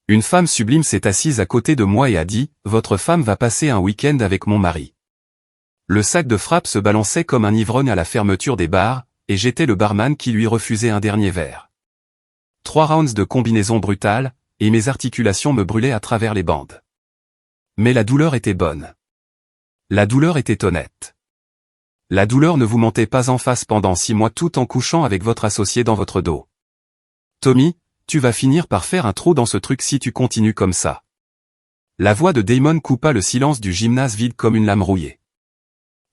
Une femme sublime s'est assise à côté de moi et a dit « Votre femme va passer un week-end avec mon mari ». Le sac de frappe se balançait comme un ivrogne à la fermeture des bars, et j'étais le barman qui lui refusait un dernier verre. 3 rounds de combinaison brutale, et mes articulations me brûlaient à travers les bandes. Mais la douleur était bonne. La douleur était honnête. La douleur ne vous mentait pas en face pendant 6 mois tout en couchant avec votre associé dans votre dos. Tommy, tu vas finir par faire un trou dans ce truc si tu continues comme ça. La voix de Damon coupa le silence du gymnase vide comme une lame rouillée.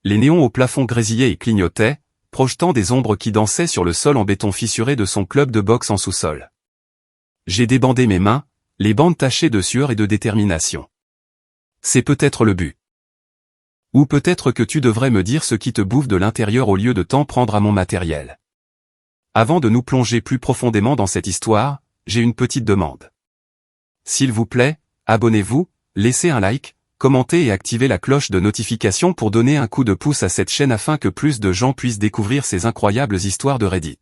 Les néons au plafond grésillaient et clignotaient, projetant des ombres qui dansaient sur le sol en béton fissuré de son club de boxe en sous-sol. J'ai débandé mes mains, les bandes tachées de sueur et de détermination. C'est peut-être le but. Ou peut-être que tu devrais me dire ce qui te bouffe de l'intérieur au lieu de t'en prendre à mon matériel. Avant de nous plonger plus profondément dans cette histoire, j'ai une petite demande. S'il vous plaît, abonnez-vous, laissez un like, commentez et activez la cloche de notification pour donner un coup de pouce à cette chaîne afin que plus de gens puissent découvrir ces incroyables histoires de Reddit.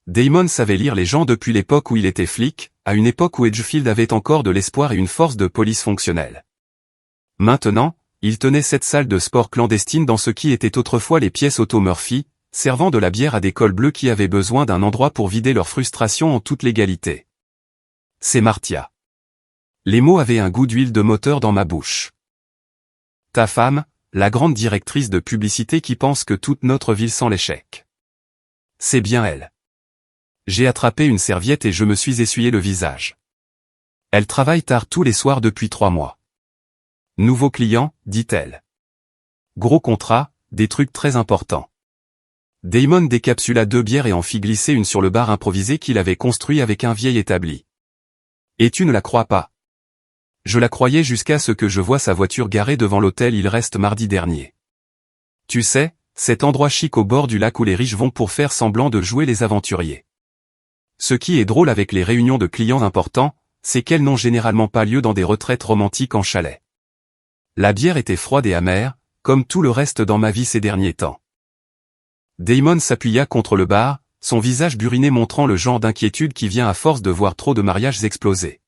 Damon savait lire les gens depuis l'époque où il était flic, à une époque où Edgefield avait encore de l'espoir et une force de police fonctionnelle. Maintenant, il tenait cette salle de sport clandestine dans ce qui était autrefois les pièces Auto Murphy, servant de la bière à des cols bleus qui avaient besoin d'un endroit pour vider leur frustration en toute légalité. C'est Martia. Les mots avaient un goût d'huile de moteur dans ma bouche. Ta femme, la grande directrice de publicité qui pense que toute notre ville sent l'échec. C'est bien elle. J'ai attrapé une serviette et je me suis essuyé le visage. Elle travaille tard tous les soirs depuis 3 mois. Nouveau client, dit-elle. Gros contrat, des trucs très importants. Damon décapsula 2 bières et en fit glisser une sur le bar improvisé qu'il avait construit avec un vieil établi. Et tu ne la crois pas? Je la croyais jusqu'à ce que je voie sa voiture garée devant l'hôtel Il Reste mardi dernier. Tu sais, cet endroit chic au bord du lac où les riches vont pour faire semblant de jouer les aventuriers. Ce qui est drôle avec les réunions de clients importants, c'est qu'elles n'ont généralement pas lieu dans des retraites romantiques en chalet. La bière était froide et amère, comme tout le reste dans ma vie ces derniers temps. Damon s'appuya contre le bar, son visage buriné montrant le genre d'inquiétude qui vient à force de voir trop de mariages exploser.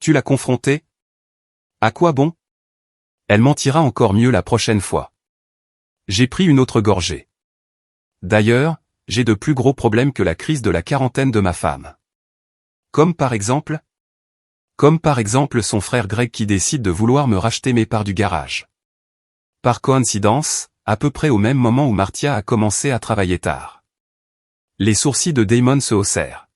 Tu l'as confrontée? À quoi bon? Elle mentira encore mieux la prochaine fois. J'ai pris une autre gorgée. D'ailleurs, j'ai de plus gros problèmes que la crise de la quarantaine de ma femme. Comme par exemple son frère Greg qui décide de vouloir me racheter mes parts du garage. Par coïncidence, à peu près au même moment où Martia a commencé à travailler tard. Les sourcils de Damon se haussèrent.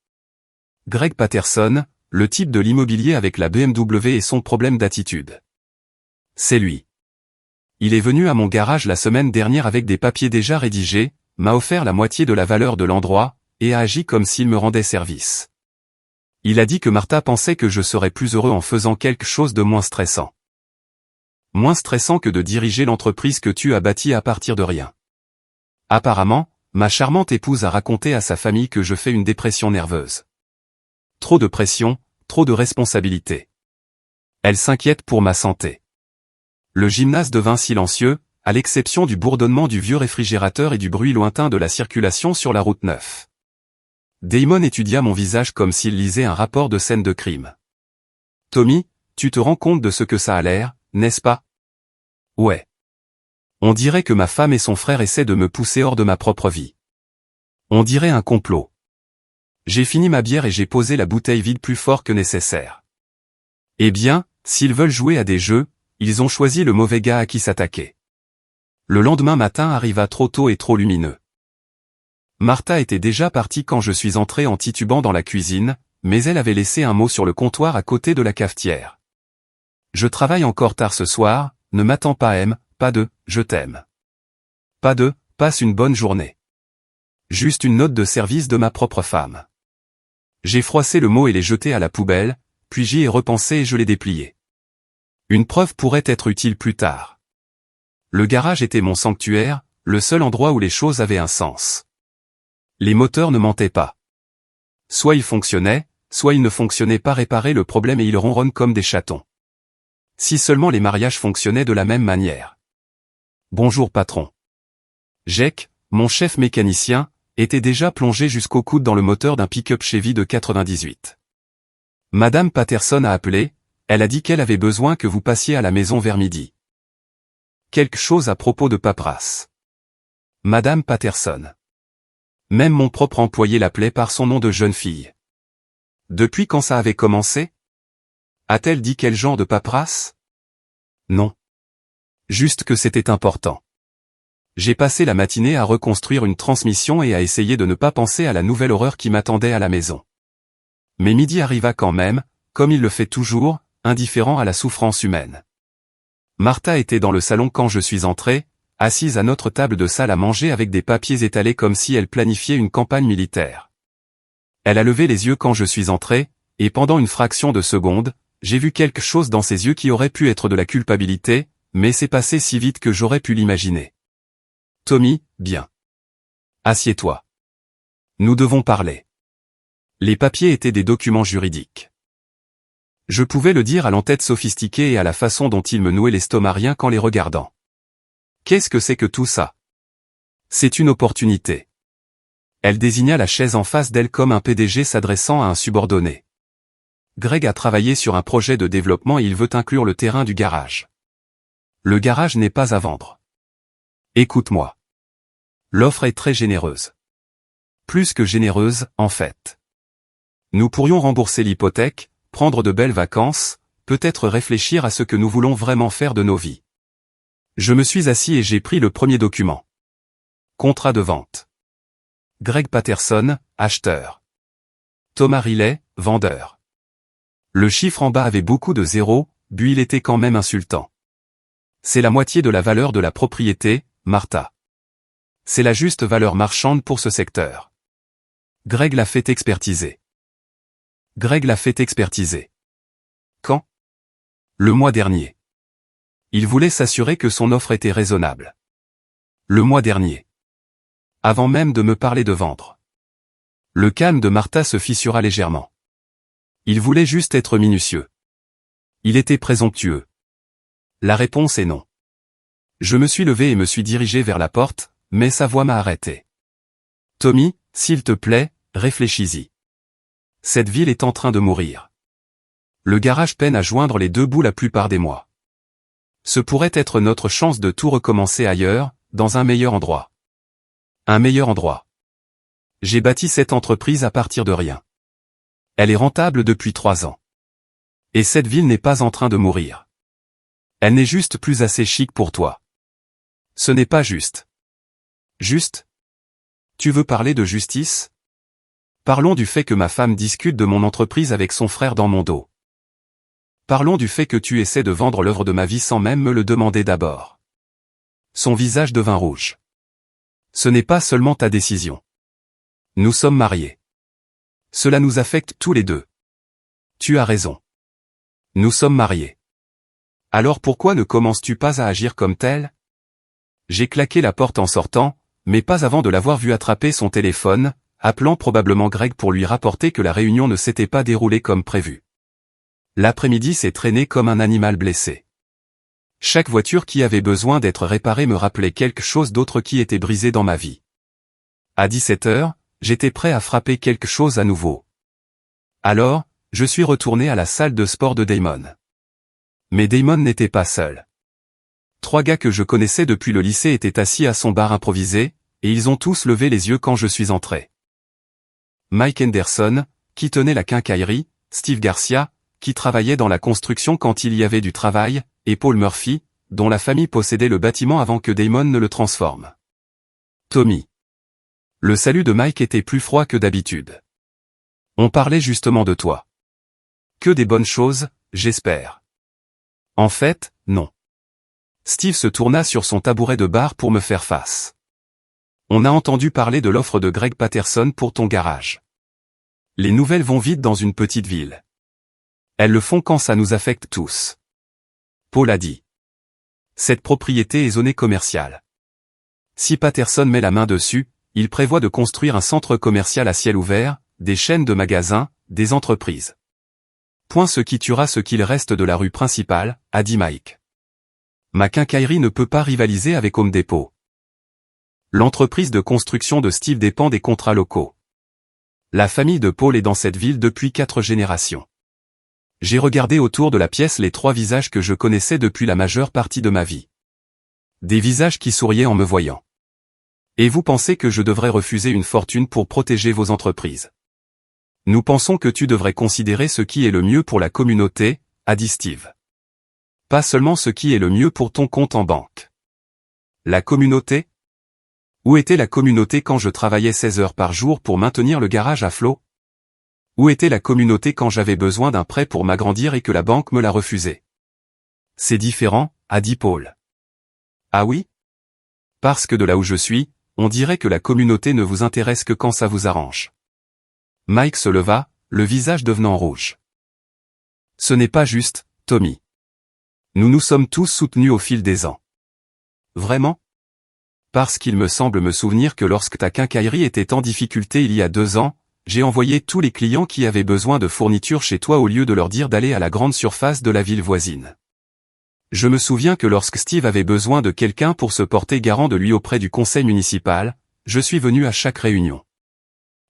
Greg Patterson, le type de l'immobilier avec la BMW et son problème d'attitude. C'est lui. Il est venu à mon garage la semaine dernière avec des papiers déjà rédigés, m'a offert la moitié de la valeur de l'endroit, et a agi comme s'il me rendait service. Il a dit que Martha pensait que je serais plus heureux en faisant quelque chose de moins stressant. Moins stressant que de diriger l'entreprise que tu as bâtie à partir de rien. Apparemment, ma charmante épouse a raconté à sa famille que je fais une dépression nerveuse. Trop de pression, trop de responsabilités. Elle s'inquiète pour ma santé. Le gymnase devint silencieux, à l'exception du bourdonnement du vieux réfrigérateur et du bruit lointain de la circulation sur la route 9. Damon étudia mon visage comme s'il lisait un rapport de scène de crime. Tommy, tu te rends compte de ce que ça a l'air, n'est-ce pas? Ouais. On dirait que ma femme et son frère essaient de me pousser hors de ma propre vie. On dirait un complot. J'ai fini ma bière et j'ai posé la bouteille vide plus fort que nécessaire. Eh bien, s'ils veulent jouer à des jeux, ils ont choisi le mauvais gars à qui s'attaquer. Le lendemain matin arriva trop tôt et trop lumineux. Martha était déjà partie quand je suis entré en titubant dans la cuisine, mais elle avait laissé un mot sur le comptoir à côté de la cafetière. Je travaille encore tard ce soir, ne m'attends pas pas de « je t'aime ». Pas de « passe une bonne journée ». Juste une note de service de ma propre femme. J'ai froissé le mot et l'ai jeté à la poubelle, puis j'y ai repensé et je l'ai déplié. Une preuve pourrait être utile plus tard. Le garage était mon sanctuaire, le seul endroit où les choses avaient un sens. Les moteurs ne mentaient pas. Soit ils fonctionnaient, soit ils ne fonctionnaient pas. Réparer le problème et ils ronronnent comme des chatons. Si seulement les mariages fonctionnaient de la même manière. Bonjour patron. Jake, mon chef mécanicien, était déjà plongé jusqu'au coude dans le moteur d'un pick-up Chevy de 98. Madame Patterson a appelé, elle a dit qu'elle avait besoin que vous passiez à la maison vers midi. Quelque chose à propos de paperasse. Madame Patterson. Même mon propre employé l'appelait par son nom de jeune fille. Depuis quand ça avait commencé? A-t-elle dit quel genre de paperasse? Non. Juste que c'était important. J'ai passé la matinée à reconstruire une transmission et à essayer de ne pas penser à la nouvelle horreur qui m'attendait à la maison. Mais midi arriva quand même, comme il le fait toujours, indifférent à la souffrance humaine. Martha était dans le salon quand je suis entré, assise à notre table de salle à manger avec des papiers étalés comme si elle planifiait une campagne militaire. Elle a levé les yeux quand je suis entré, et pendant une fraction de seconde, j'ai vu quelque chose dans ses yeux qui aurait pu être de la culpabilité, mais c'est passé si vite que j'aurais pu l'imaginer. Tommy, bien. Assieds-toi. Nous devons parler. Les papiers étaient des documents juridiques. Je pouvais le dire à l'entête sophistiquée et à la façon dont il me nouait l'estomac rien qu'en les regardant. Qu'est-ce que c'est que tout ça? C'est une opportunité. Elle désigna la chaise en face d'elle comme un PDG s'adressant à un subordonné. Greg a travaillé sur un projet de développement et il veut inclure le terrain du garage. Le garage n'est pas à vendre. Écoute-moi. L'offre est très généreuse. Plus que généreuse, en fait. Nous pourrions rembourser l'hypothèque, prendre de belles vacances, peut-être réfléchir à ce que nous voulons vraiment faire de nos vies. Je me suis assis et j'ai pris le premier document. Contrat de vente. Greg Patterson, acheteur. Thomas Riley, vendeur. Le chiffre en bas avait beaucoup de zéros, puis il était quand même insultant. C'est la moitié de la valeur de la propriété, Martha. C'est la juste valeur marchande pour ce secteur. Greg l'a fait expertiser. Quand? Le mois dernier. Il voulait s'assurer que son offre était raisonnable. Le mois dernier. Avant même de me parler de vendre. Le calme de Martha se fissura légèrement. Il voulait juste être minutieux. Il était présomptueux. La réponse est non. Je me suis levé et me suis dirigé vers la porte, mais sa voix m'a arrêté. Tommy, s'il te plaît, réfléchis-y. Cette ville est en train de mourir. Le garage peine à joindre les deux bouts la plupart des mois. Ce pourrait être notre chance de tout recommencer ailleurs, dans un meilleur endroit. Un meilleur endroit. J'ai bâti cette entreprise à partir de rien. Elle est rentable depuis 3 ans. Et cette ville n'est pas en train de mourir. Elle n'est juste plus assez chic pour toi. Ce n'est pas juste. Juste? Tu veux parler de justice? Parlons du fait que ma femme discute de mon entreprise avec son frère dans mon dos. Parlons du fait que tu essaies de vendre l'œuvre de ma vie sans même me le demander d'abord. Son visage devint rouge. Ce n'est pas seulement ta décision. Nous sommes mariés. Cela nous affecte tous les deux. Tu as raison. Nous sommes mariés. Alors pourquoi ne commences-tu pas à agir comme tel? J'ai claqué la porte en sortant, mais pas avant de l'avoir vu attraper son téléphone, appelant probablement Greg pour lui rapporter que la réunion ne s'était pas déroulée comme prévu. L'après-midi s'est traîné comme un animal blessé. Chaque voiture qui avait besoin d'être réparée me rappelait quelque chose d'autre qui était brisé dans ma vie. À 17h, j'étais prêt à frapper quelque chose à nouveau. Alors, je suis retourné à la salle de sport de Damon. Mais Damon n'était pas seul. 3 gars que je connaissais depuis le lycée étaient assis à son bar improvisé, et ils ont tous levé les yeux quand je suis entré. Mike Henderson, qui tenait la quincaillerie, Steve Garcia, qui travaillait dans la construction quand il y avait du travail, et Paul Murphy, dont la famille possédait le bâtiment avant que Damon ne le transforme. Tommy. Le salut de Mike était plus froid que d'habitude. On parlait justement de toi. Que des bonnes choses, j'espère. En fait, non. Steve se tourna sur son tabouret de bar pour me faire face. On a entendu parler de l'offre de Greg Patterson pour ton garage. Les nouvelles vont vite dans une petite ville. Elles le font quand ça nous affecte tous. Paul a dit. Cette propriété est zonée commerciale. Si Patterson met la main dessus, il prévoit de construire un centre commercial à ciel ouvert, des chaînes de magasins, des entreprises. Point ce qui tuera ce qu'il reste de la rue principale, a dit Mike. Ma quincaillerie ne peut pas rivaliser avec Home Depot. L'entreprise de construction de Steve dépend des contrats locaux. La famille de Paul est dans cette ville depuis 4 générations. J'ai regardé autour de la pièce les 3 visages que je connaissais depuis la majeure partie de ma vie. Des visages qui souriaient en me voyant. Et vous pensez que je devrais refuser une fortune pour protéger vos entreprises? Nous pensons que tu devrais considérer ce qui est le mieux pour la communauté, a dit Steve. Pas seulement ce qui est le mieux pour ton compte en banque. La communauté? Où était la communauté quand je travaillais 16 heures par jour pour maintenir le garage à flot? Où était la communauté quand j'avais besoin d'un prêt pour m'agrandir et que la banque me l'a refusé? C'est différent, a dit Paul. Ah oui? Parce que de là où je suis, on dirait que la communauté ne vous intéresse que quand ça vous arrange. Mike se leva, le visage devenant rouge. Ce n'est pas juste, Tommy. Nous nous sommes tous soutenus au fil des ans. Vraiment? Parce qu'il me semble me souvenir que lorsque ta quincaillerie était en difficulté il y a 2 ans, j'ai envoyé tous les clients qui avaient besoin de fournitures chez toi au lieu de leur dire d'aller à la grande surface de la ville voisine. Je me souviens que lorsque Steve avait besoin de quelqu'un pour se porter garant de lui auprès du conseil municipal, je suis venu à chaque réunion.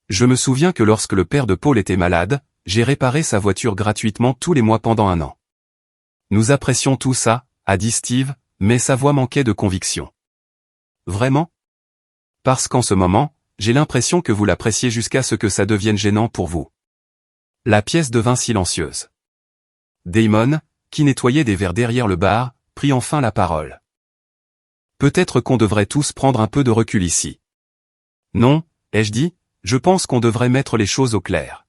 Je me souviens que lorsque le père de Paul était malade, j'ai réparé sa voiture gratuitement tous les mois pendant 1 an. Nous apprécions tout ça, a dit Steve, mais sa voix manquait de conviction. Vraiment? Parce qu'en ce moment, j'ai l'impression que vous l'appréciez jusqu'à ce que ça devienne gênant pour vous. La pièce devint silencieuse. Damon, qui nettoyait des verres derrière le bar, prit enfin la parole. Peut-être qu'on devrait tous prendre un peu de recul ici. Non, ai-je dit, je pense qu'on devrait mettre les choses au clair.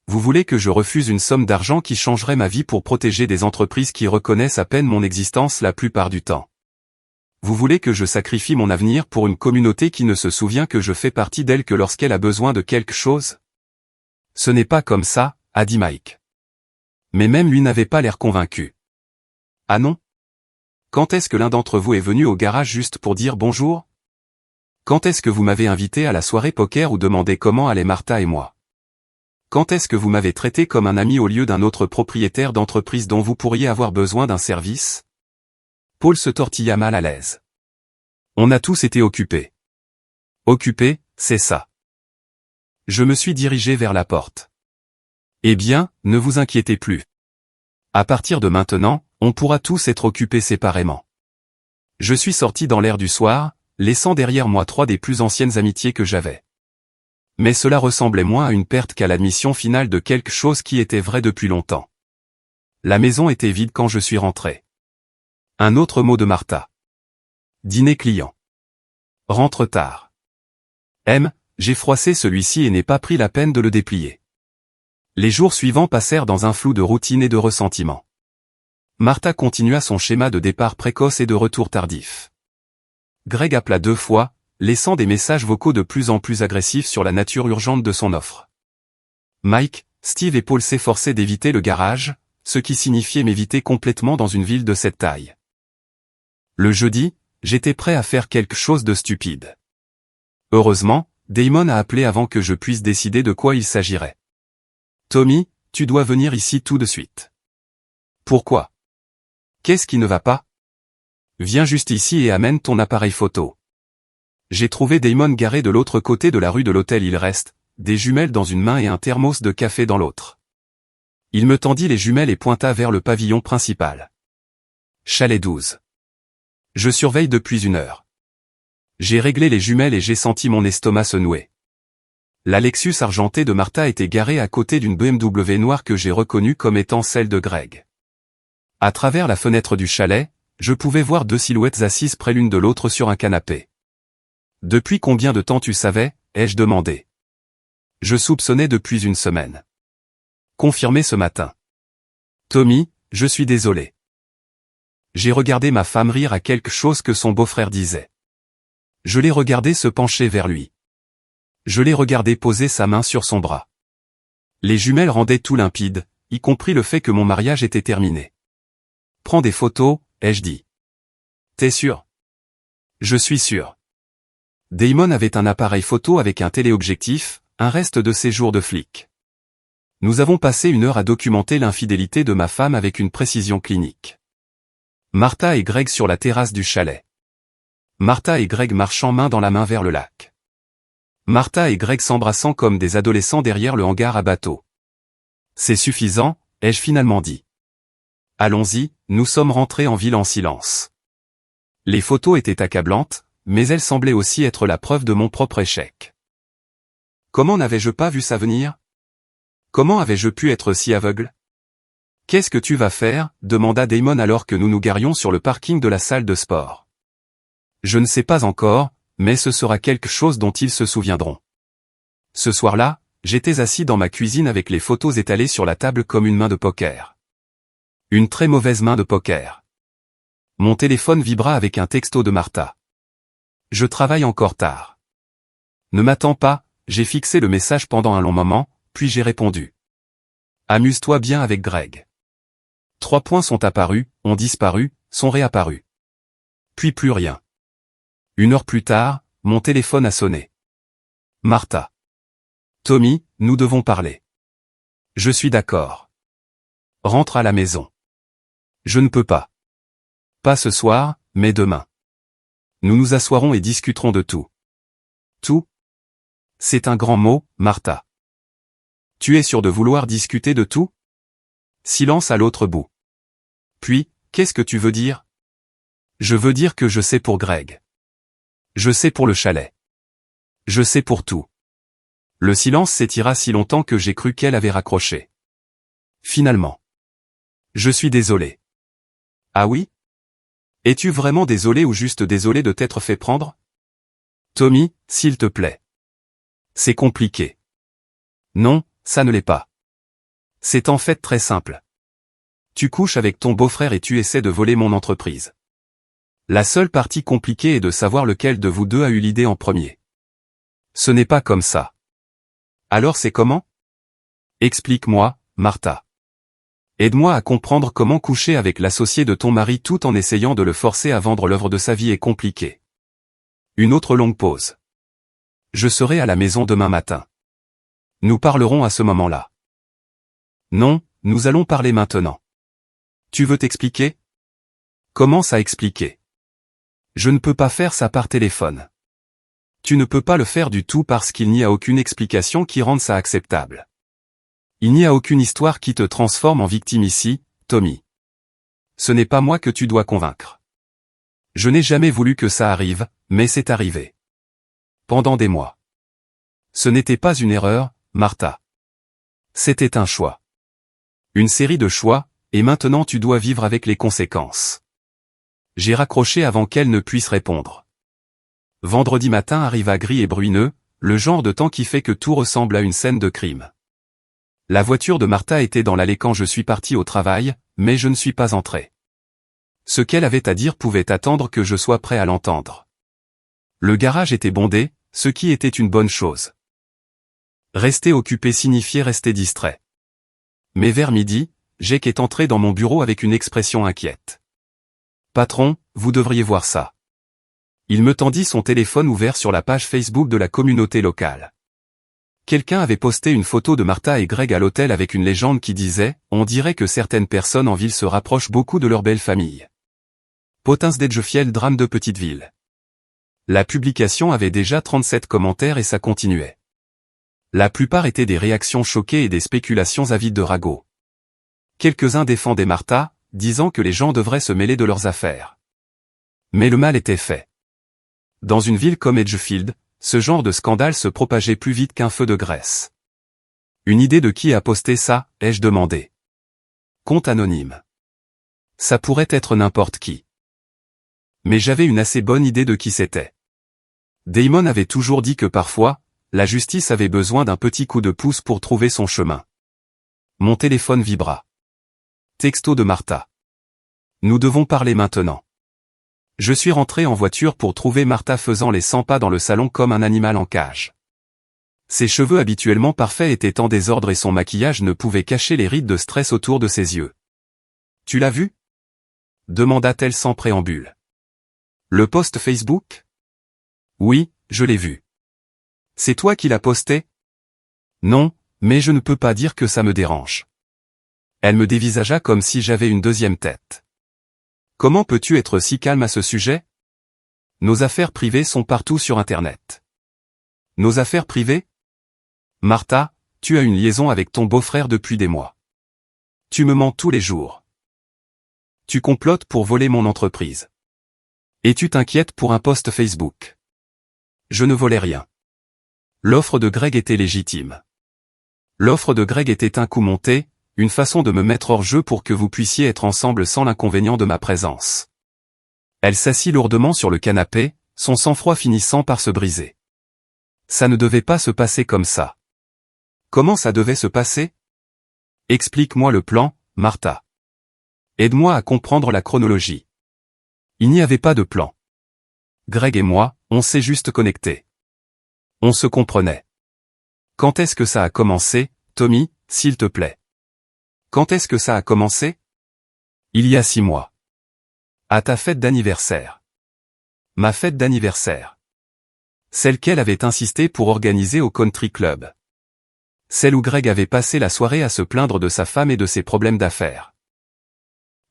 Vous voulez que je refuse une somme d'argent qui changerait ma vie pour protéger des entreprises qui reconnaissent à peine mon existence la plupart du temps. Vous voulez que je sacrifie mon avenir pour une communauté qui ne se souvient que je fais partie d'elle que lorsqu'elle a besoin de quelque chose? Ce n'est pas comme ça, a dit Mike. Mais même lui n'avait pas l'air convaincu. Ah non? Quand est-ce que l'un d'entre vous est venu au garage juste pour dire bonjour? Quand est-ce que vous m'avez invité à la soirée poker ou demandé comment allaient Martha et moi? Quand est-ce que vous m'avez traité comme un ami au lieu d'un autre propriétaire d'entreprise dont vous pourriez avoir besoin d'un service? Paul se tortilla mal à l'aise. On a tous été occupés. Occupés, c'est ça. Je me suis dirigé vers la porte. Eh bien, ne vous inquiétez plus. À partir de maintenant, on pourra tous être occupés séparément. Je suis sorti dans l'air du soir, laissant derrière moi 3 des plus anciennes amitiés que j'avais. Mais cela ressemblait moins à une perte qu'à l'admission finale de quelque chose qui était vrai depuis longtemps. La maison était vide quand je suis rentré. Un autre mot de Martha. Dîner client. Rentre tard. J'ai froissé celui-ci et n'ai pas pris la peine de le déplier. Les jours suivants passèrent dans un flou de routine et de ressentiment. Martha continua son schéma de départ précoce et de retour tardif. Greg appela 2 fois, laissant des messages vocaux de plus en plus agressifs sur la nature urgente de son offre. Mike, Steve et Paul s'efforçaient d'éviter le garage, ce qui signifiait m'éviter complètement dans une ville de cette taille. Le jeudi, j'étais prêt à faire quelque chose de stupide. Heureusement, Damon a appelé avant que je puisse décider de quoi il s'agirait. Tommy, tu dois venir ici tout de suite. Pourquoi? Qu'est-ce qui ne va pas? Viens juste ici et amène ton appareil photo. J'ai trouvé Damon garé de l'autre côté de la rue de l'hôtel Il Reste, des jumelles dans une main et un thermos de café dans l'autre. Il me tendit les jumelles et pointa vers le pavillon principal. Chalet 12. Je surveille depuis 1 heure. J'ai réglé les jumelles et j'ai senti mon estomac se nouer. La Lexus argentée de Martha était garée à côté d'une BMW noire que j'ai reconnue comme étant celle de Greg. À travers la fenêtre du chalet, je pouvais voir 2 silhouettes assises près l'une de l'autre sur un canapé. Depuis combien de temps tu savais, ai-je demandé. Je soupçonnais depuis 1 semaine. Confirmé ce matin. Tommy, je suis désolé. J'ai regardé ma femme rire à quelque chose que son beau-frère disait. Je l'ai regardé se pencher vers lui. Je l'ai regardé poser sa main sur son bras. Les jumelles rendaient tout limpide, y compris le fait que mon mariage était terminé. Prends des photos, ai-je dit. T'es sûr? Je suis sûr. Damon avait un appareil photo avec un téléobjectif, un reste de ses jours de flic. Nous avons passé 1 heure à documenter l'infidélité de ma femme avec une précision clinique. Martha et Greg sur la terrasse du chalet. Martha et Greg marchant main dans la main vers le lac. Martha et Greg s'embrassant comme des adolescents derrière le hangar à bateau. C'est suffisant, ai-je finalement dit. Allons-y, nous sommes rentrés en ville en silence. Les photos étaient accablantes, mais elles semblaient aussi être la preuve de mon propre échec. Comment n'avais-je pas vu ça venir? Comment avais-je pu être si aveugle? Qu'est-ce que tu vas faire? Demanda Damon alors que nous nous garions sur le parking de la salle de sport. Je ne sais pas encore, mais ce sera quelque chose dont ils se souviendront. Ce soir-là, j'étais assis dans ma cuisine avec les photos étalées sur la table comme une main de poker. Une très mauvaise main de poker. Mon téléphone vibra avec un texto de Martha. Je travaille encore tard. Ne m'attends pas, j'ai fixé le message pendant un long moment, puis j'ai répondu. Amuse-toi bien avec Greg. 3 points sont apparus, ont disparu, sont réapparus. Puis plus rien. 1 heure plus tard, mon téléphone a sonné. Martha. Tommy, nous devons parler. Je suis d'accord. Rentre à la maison. Je ne peux pas. Pas ce soir, mais demain. Nous nous assoirons et discuterons de tout. Tout? C'est un grand mot, Martha. Tu es sûr de vouloir discuter de tout? Silence à l'autre bout. Puis, qu'est-ce que tu veux dire? Je veux dire que je sais pour Greg. Je sais pour le chalet. Je sais pour tout. Le silence s'étira si longtemps que j'ai cru qu'elle avait raccroché. Finalement. Je suis désolé. Ah oui? Es-tu vraiment désolé ou juste désolé de t'être fait prendre? Tommy, s'il te plaît. C'est compliqué. Non, ça ne l'est pas. C'est en fait très simple. Tu couches avec ton beau-frère et tu essaies de voler mon entreprise. La seule partie compliquée est de savoir lequel de vous deux a eu l'idée en premier. Ce n'est pas comme ça. Alors c'est comment? Explique-moi, Martha. Aide-moi à comprendre comment coucher avec l'associé de ton mari tout en essayant de le forcer à vendre l'œuvre de sa vie est compliqué. Une autre longue pause. Je serai à la maison demain matin. Nous parlerons à ce moment-là. Non, nous allons parler maintenant. Tu veux t'expliquer? Commence à expliquer. Je ne peux pas faire ça par téléphone. Tu ne peux pas le faire du tout parce qu'il n'y a aucune explication qui rende ça acceptable. Il n'y a aucune histoire qui te transforme en victime ici, Tommy. Ce n'est pas moi que tu dois convaincre. Je n'ai jamais voulu que ça arrive, mais c'est arrivé. Pendant des mois. Ce n'était pas une erreur, Martha. C'était un choix. Une série de choix, et maintenant tu dois vivre avec les conséquences. J'ai raccroché avant qu'elle ne puisse répondre. Vendredi matin arriva gris et bruyineux, le genre de temps qui fait que tout ressemble à une scène de crime. La voiture de Martha était dans l'allée quand je suis parti au travail, mais je ne suis pas entré. Ce qu'elle avait à dire pouvait attendre que je sois prêt à l'entendre. Le garage était bondé, ce qui était une bonne chose. Rester occupé signifiait rester distrait. Mais vers midi, Jake est entré dans mon bureau avec une expression inquiète. Patron, vous devriez voir ça. Il me tendit son téléphone ouvert sur la page Facebook de la communauté locale. Quelqu'un avait posté une photo de Martha et Greg à l'hôtel avec une légende qui disait « On dirait que certaines personnes en ville se rapprochent beaucoup de leur belle famille. » Potins d'Edgefield, drame de petite ville. La publication avait déjà 37 commentaires et ça continuait. La plupart étaient des réactions choquées et des spéculations avides de ragots. Quelques-uns défendaient Martha, disant que les gens devraient se mêler de leurs affaires. Mais le mal était fait. Dans une ville comme Edgefield, ce genre de scandale se propageait plus vite qu'un feu de graisse. Une idée de qui a posté ça, ai-je demandé. Compte anonyme. Ça pourrait être n'importe qui. Mais j'avais une assez bonne idée de qui c'était. Damon avait toujours dit que parfois, la justice avait besoin d'un petit coup de pouce pour trouver son chemin. Mon téléphone vibra. Texto de Martha. Nous devons parler maintenant. Je suis rentré en voiture pour trouver Martha faisant les 100 pas dans le salon comme un animal en cage. Ses cheveux habituellement parfaits étaient en désordre et son maquillage ne pouvait cacher les rides de stress autour de ses yeux. « Tu l'as vu ?» demanda-t-elle sans préambule. « Le post Facebook ?» Oui, je l'ai vu. « C'est toi qui l'as posté ?» Non, mais je ne peux pas dire que ça me dérange. Elle me dévisagea comme si j'avais une deuxième tête. Comment peux-tu être si calme à ce sujet? Nos affaires privées sont partout sur Internet. Nos affaires privées? Martha, tu as une liaison avec ton beau-frère depuis des mois. Tu me mens tous les jours. Tu complotes pour voler mon entreprise. Et tu t'inquiètes pour un post Facebook. Je ne volais rien. L'offre de Greg était légitime. L'offre de Greg était un coup monté, une façon de me mettre hors jeu pour que vous puissiez être ensemble sans l'inconvénient de ma présence. Elle s'assit lourdement sur le canapé, son sang-froid finissant par se briser. Ça ne devait pas se passer comme ça. Comment ça devait se passer? Explique-moi le plan, Martha. Aide-moi à comprendre la chronologie. Il n'y avait pas de plan. Greg et moi, on s'est juste connectés. On se comprenait. Quand est-ce que ça a commencé, Tommy, s'il te plaît? Quand est-ce que ça a commencé? Il y a 6 mois. À ta fête d'anniversaire. Ma fête d'anniversaire. Celle qu'elle avait insisté pour organiser au country club. Celle où Greg avait passé la soirée à se plaindre de sa femme et de ses problèmes d'affaires.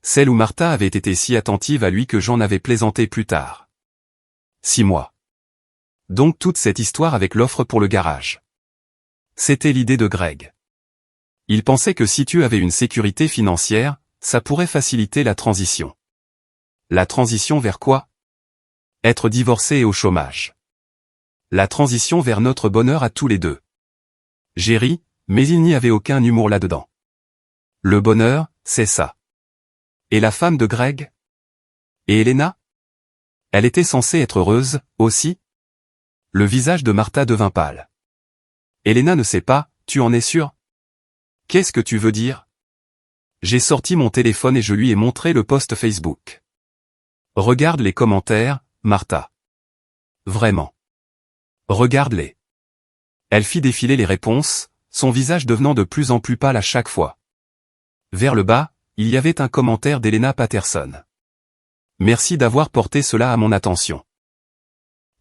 Celle où Martha avait été si attentive à lui que j'en avais plaisanté plus tard. 6 mois. Donc toute cette histoire avec l'offre pour le garage. C'était l'idée de Greg. Il pensait que si tu avais une sécurité financière, ça pourrait faciliter la transition. La transition vers quoi? Être divorcé et au chômage. La transition vers notre bonheur à tous les deux. J'ai ri, mais il n'y avait aucun humour là-dedans. Le bonheur, c'est ça. Et la femme de Greg? Et Elena? Elle était censée être heureuse, aussi? Le visage de Martha devint pâle. Elena ne sait pas, tu en es sûr? Qu'est-ce que tu veux dire? J'ai sorti mon téléphone et je lui ai montré le post Facebook. Regarde les commentaires, Martha. Vraiment. Regarde-les. Elle fit défiler les réponses, son visage devenant de plus en plus pâle à chaque fois. Vers le bas, il y avait un commentaire d'Elena Patterson. Merci d'avoir porté cela à mon attention.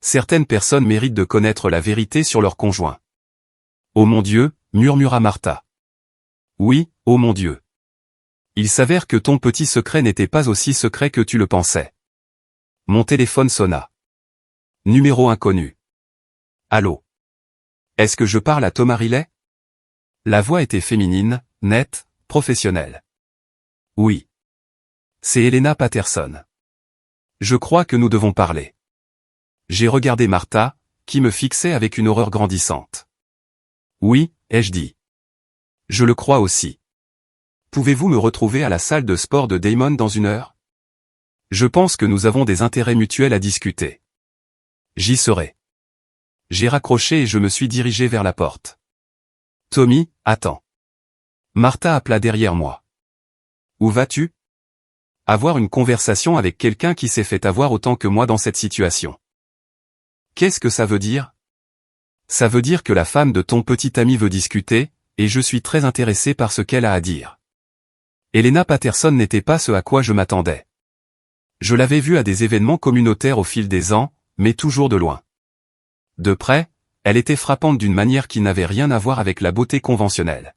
Certaines personnes méritent de connaître la vérité sur leur conjoint. Oh mon Dieu, murmura Martha. Oui, oh mon Dieu. Il s'avère que ton petit secret n'était pas aussi secret que tu le pensais. Mon téléphone sonna. Numéro inconnu. Allô? Est-ce que je parle à Thomas Riley? La voix était féminine, nette, professionnelle. Oui. C'est Elena Patterson. Je crois que nous devons parler. J'ai regardé Martha, qui me fixait avec une horreur grandissante. Oui, ai-je dit. Je le crois aussi. Pouvez-vous me retrouver à la salle de sport de Damon dans 1 heure? Je pense que nous avons des intérêts mutuels à discuter. J'y serai. J'ai raccroché et je me suis dirigé vers la porte. Tommy, attends. Martha appela derrière moi. Où vas-tu? Avoir une conversation avec quelqu'un qui s'est fait avoir autant que moi dans cette situation. Qu'est-ce que ça veut dire? Ça veut dire que la femme de ton petit ami veut discuter, et je suis très intéressé par ce qu'elle a à dire. Elena Patterson n'était pas ce à quoi je m'attendais. Je l'avais vue à des événements communautaires au fil des ans, mais toujours de loin. De près, elle était frappante d'une manière qui n'avait rien à voir avec la beauté conventionnelle.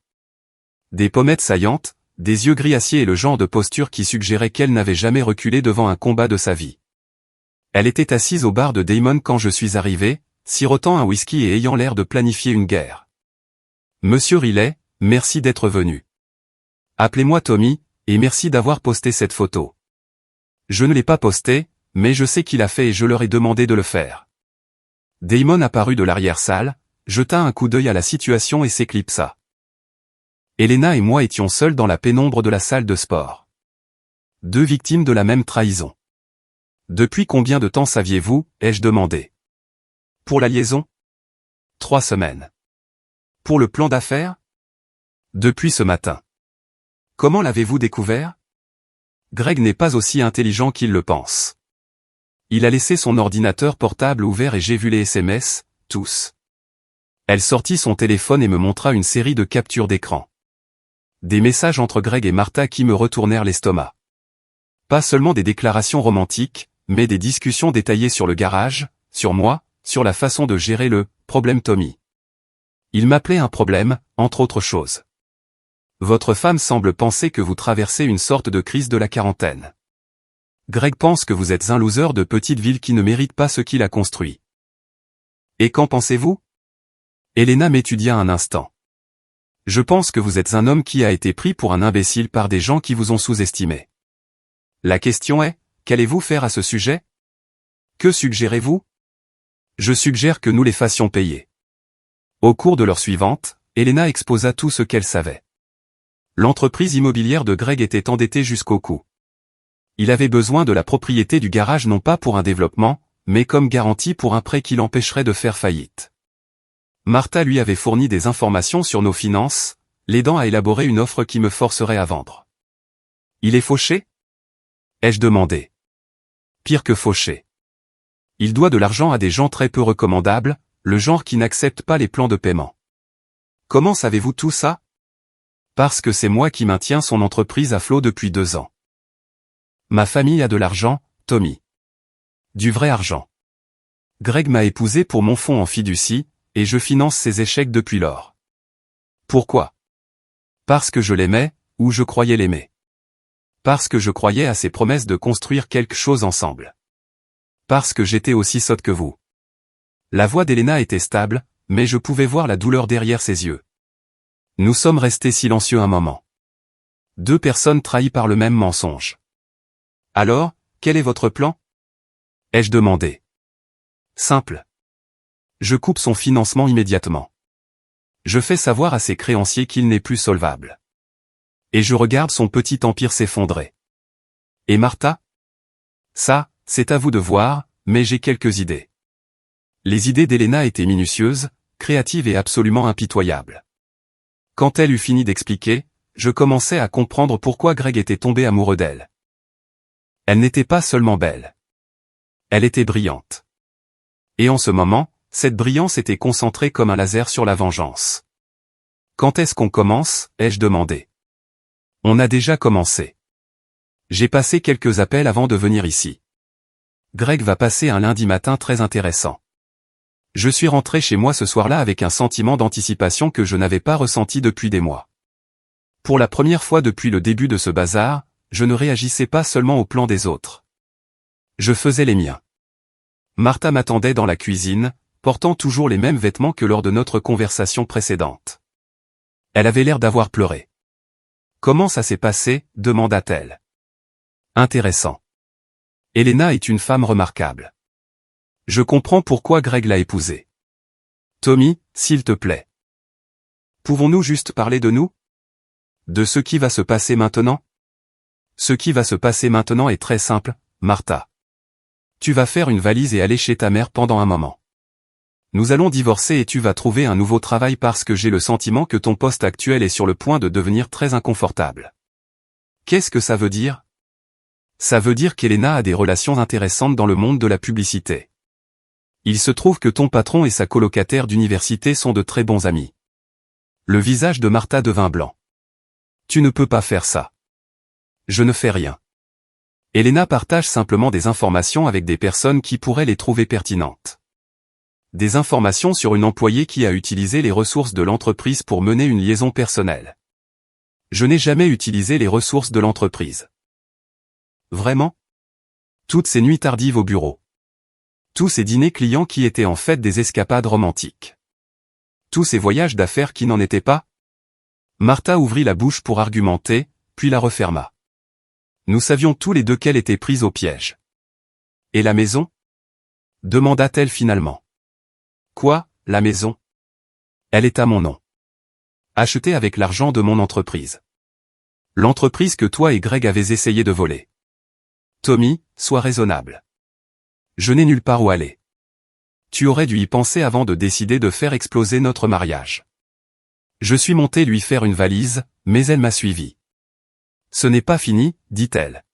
Des pommettes saillantes, des yeux gris acier et le genre de posture qui suggérait qu'elle n'avait jamais reculé devant un combat de sa vie. Elle était assise au bar de Damon quand je suis arrivé, sirotant un whisky et ayant l'air de planifier une guerre. Monsieur Riley, merci d'être venu. Appelez-moi Tommy, et merci d'avoir posté cette photo. Je ne l'ai pas postée, mais je sais qui l'a fait et je leur ai demandé de le faire. Damon apparut de l'arrière-salle, jeta un coup d'œil à la situation et s'éclipsa. Elena et moi étions seuls dans la pénombre de la salle de sport. 2 victimes de la même trahison. Depuis combien de temps saviez-vous, ai-je demandé. Pour la liaison? 3 semaines. Pour le plan d'affaires? Depuis ce matin. Comment l'avez-vous découvert? Greg n'est pas aussi intelligent qu'il le pense. Il a laissé son ordinateur portable ouvert et j'ai vu les SMS, tous. Elle sortit son téléphone et me montra une série de captures d'écran. Des messages entre Greg et Martha qui me retournèrent l'estomac. Pas seulement des déclarations romantiques, mais des discussions détaillées sur le garage, sur moi, sur la façon de gérer le « problème Tommy ». Il m'appelait un problème, entre autres choses. Votre femme semble penser que vous traversez une sorte de crise de la quarantaine. Greg pense que vous êtes un loser de petite ville qui ne mérite pas ce qu'il a construit. Et qu'en pensez-vous? Elena m'étudia un instant. Je pense que vous êtes un homme qui a été pris pour un imbécile par des gens qui vous ont sous-estimé. La question est, qu'allez-vous faire à ce sujet? Que suggérez-vous? Je suggère que nous les fassions payer. Au cours de l'heure suivante, Elena exposa tout ce qu'elle savait. L'entreprise immobilière de Greg était endettée jusqu'au cou. Il avait besoin de la propriété du garage non pas pour un développement, mais comme garantie pour un prêt qui l'empêcherait de faire faillite. Martha lui avait fourni des informations sur nos finances, l'aidant à élaborer une offre qui me forcerait à vendre. Il est fauché? Ai-je demandé. Pire que fauché. Il doit de l'argent à des gens très peu recommandables, le genre qui n'acceptent pas les plans de paiement. Comment savez-vous tout ça? Parce que c'est moi qui maintiens son entreprise à flot depuis 2 ans. Ma famille a de l'argent, Tommy. Du vrai argent. Greg m'a épousé pour mon fonds en fiducie, et je finance ses échecs depuis lors. Pourquoi? Parce que je l'aimais, ou je croyais l'aimer. Parce que je croyais à ses promesses de construire quelque chose ensemble. Parce que j'étais aussi sotte que vous. La voix d'Elena était stable, mais je pouvais voir la douleur derrière ses yeux. Nous sommes restés silencieux un moment. 2 personnes trahies par le même mensonge. Alors, quel est votre plan? Ai-je demandé. Simple. Je coupe son financement immédiatement. Je fais savoir à ses créanciers qu'il n'est plus solvable. Et je regarde son petit empire s'effondrer. Et Martha? Ça, c'est à vous de voir, mais j'ai quelques idées. Les idées d'Elena étaient minutieuses, créatives et absolument impitoyables. Quand elle eut fini d'expliquer, je commençais à comprendre pourquoi Greg était tombé amoureux d'elle. Elle n'était pas seulement belle. Elle était brillante. Et en ce moment, cette brillance était concentrée comme un laser sur la vengeance. Quand est-ce qu'on commence? Ai-je demandé. On a déjà commencé. J'ai passé quelques appels avant de venir ici. Greg va passer un lundi matin très intéressant. Je suis rentré chez moi ce soir-là avec un sentiment d'anticipation que je n'avais pas ressenti depuis des mois. Pour la première fois depuis le début de ce bazar, je ne réagissais pas seulement aux plans des autres. Je faisais les miens. Martha m'attendait dans la cuisine, portant toujours les mêmes vêtements que lors de notre conversation précédente. Elle avait l'air d'avoir pleuré. « Comment ça s'est passé ?» demanda-t-elle. « Intéressant. Elena est une femme remarquable. Je comprends pourquoi Greg l'a épousée. Tommy, s'il te plaît. Pouvons-nous juste parler de nous? De ce qui va se passer maintenant? Ce qui va se passer maintenant est très simple, Martha. Tu vas faire une valise et aller chez ta mère pendant un moment. Nous allons divorcer et tu vas trouver un nouveau travail parce que j'ai le sentiment que ton poste actuel est sur le point de devenir très inconfortable. Qu'est-ce que ça veut dire? Ça veut dire qu'Elena a des relations intéressantes dans le monde de la publicité. Il se trouve que ton patron et sa colocataire d'université sont de très bons amis. Le visage de Martha devint blanc. Tu ne peux pas faire ça. Je ne fais rien. Elena partage simplement des informations avec des personnes qui pourraient les trouver pertinentes. Des informations sur une employée qui a utilisé les ressources de l'entreprise pour mener une liaison personnelle. Je n'ai jamais utilisé les ressources de l'entreprise. Vraiment? Toutes ces nuits tardives au bureau. Tous ces dîners clients qui étaient en fait des escapades romantiques. Tous ces voyages d'affaires qui n'en étaient pas? Martha ouvrit la bouche pour argumenter, puis la referma. Nous savions tous les deux qu'elle était prise au piège. Et la maison? Demanda-t-elle finalement. Quoi, la maison? Elle est à mon nom. Achetée avec l'argent de mon entreprise. L'entreprise que toi et Greg avez essayé de voler. Tommy, sois raisonnable. Je n'ai nulle part où aller. Tu aurais dû y penser avant de décider de faire exploser notre mariage. Je suis monté lui faire une valise, mais elle m'a suivi. Ce n'est pas fini, dit-elle.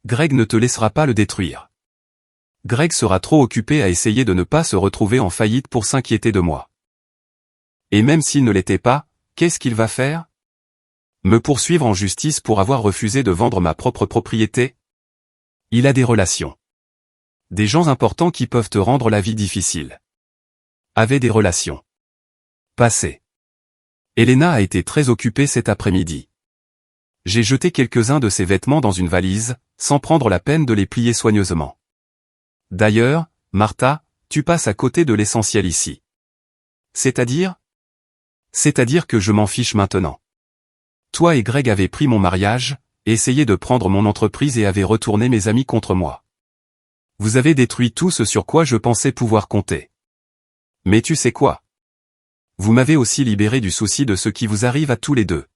Greg ne te laissera pas le détruire. Greg sera trop occupé à essayer de ne pas se retrouver en faillite pour s'inquiéter de moi. Et même s'il ne l'était pas, qu'est-ce qu'il va faire? Me poursuivre en justice pour avoir refusé de vendre ma propre propriété? Il a des relations. Des gens importants qui peuvent te rendre la vie difficile. Avait des relations. Passé. Elena a été très occupée cet après-midi. J'ai jeté quelques-uns de ses vêtements dans une valise, sans prendre la peine de les plier soigneusement. D'ailleurs, Martha, tu passes à côté de l'essentiel ici. C'est-à-dire? C'est-à-dire que je m'en fiche maintenant. Toi et Greg avez pris mon mariage, essayé de prendre mon entreprise et avez retourné mes amis contre moi. Vous avez détruit tout ce sur quoi je pensais pouvoir compter. Mais tu sais quoi? Vous m'avez aussi libéré du souci de ce qui vous arrive à tous les deux.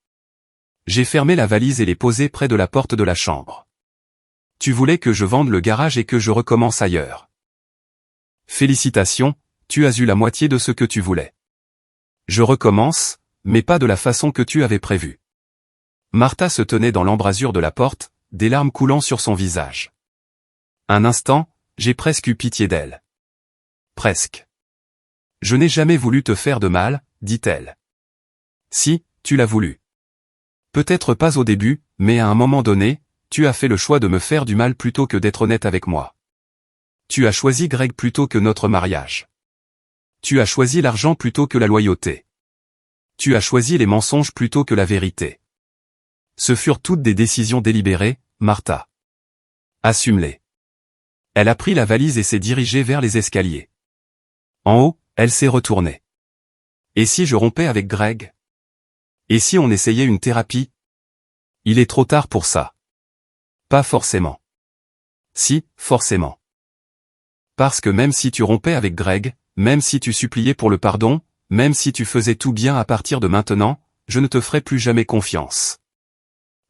J'ai fermé la valise et l'ai posée près de la porte de la chambre. Tu voulais que je vende le garage et que je recommence ailleurs. Félicitations, tu as eu la moitié de ce que tu voulais. Je recommence, mais pas de la façon que tu avais prévue. Martha se tenait dans l'embrasure de la porte, des larmes coulant sur son visage. Un instant, j'ai presque eu pitié d'elle. Presque. Je n'ai jamais voulu te faire de mal, dit-elle. Si, tu l'as voulu. Peut-être pas au début, mais à un moment donné, tu as fait le choix de me faire du mal plutôt que d'être honnête avec moi. Tu as choisi Greg plutôt que notre mariage. Tu as choisi l'argent plutôt que la loyauté. Tu as choisi les mensonges plutôt que la vérité. Ce furent toutes des décisions délibérées, Martha. Assume-les. Elle a pris la valise et s'est dirigée vers les escaliers. En haut, elle s'est retournée. Et si je rompais avec Greg? Et si on essayait une thérapie? Il est trop tard pour ça. Pas forcément. Si, forcément. Parce que même si tu rompais avec Greg, même si tu suppliais pour le pardon, même si tu faisais tout bien à partir de maintenant, je ne te ferai plus jamais confiance.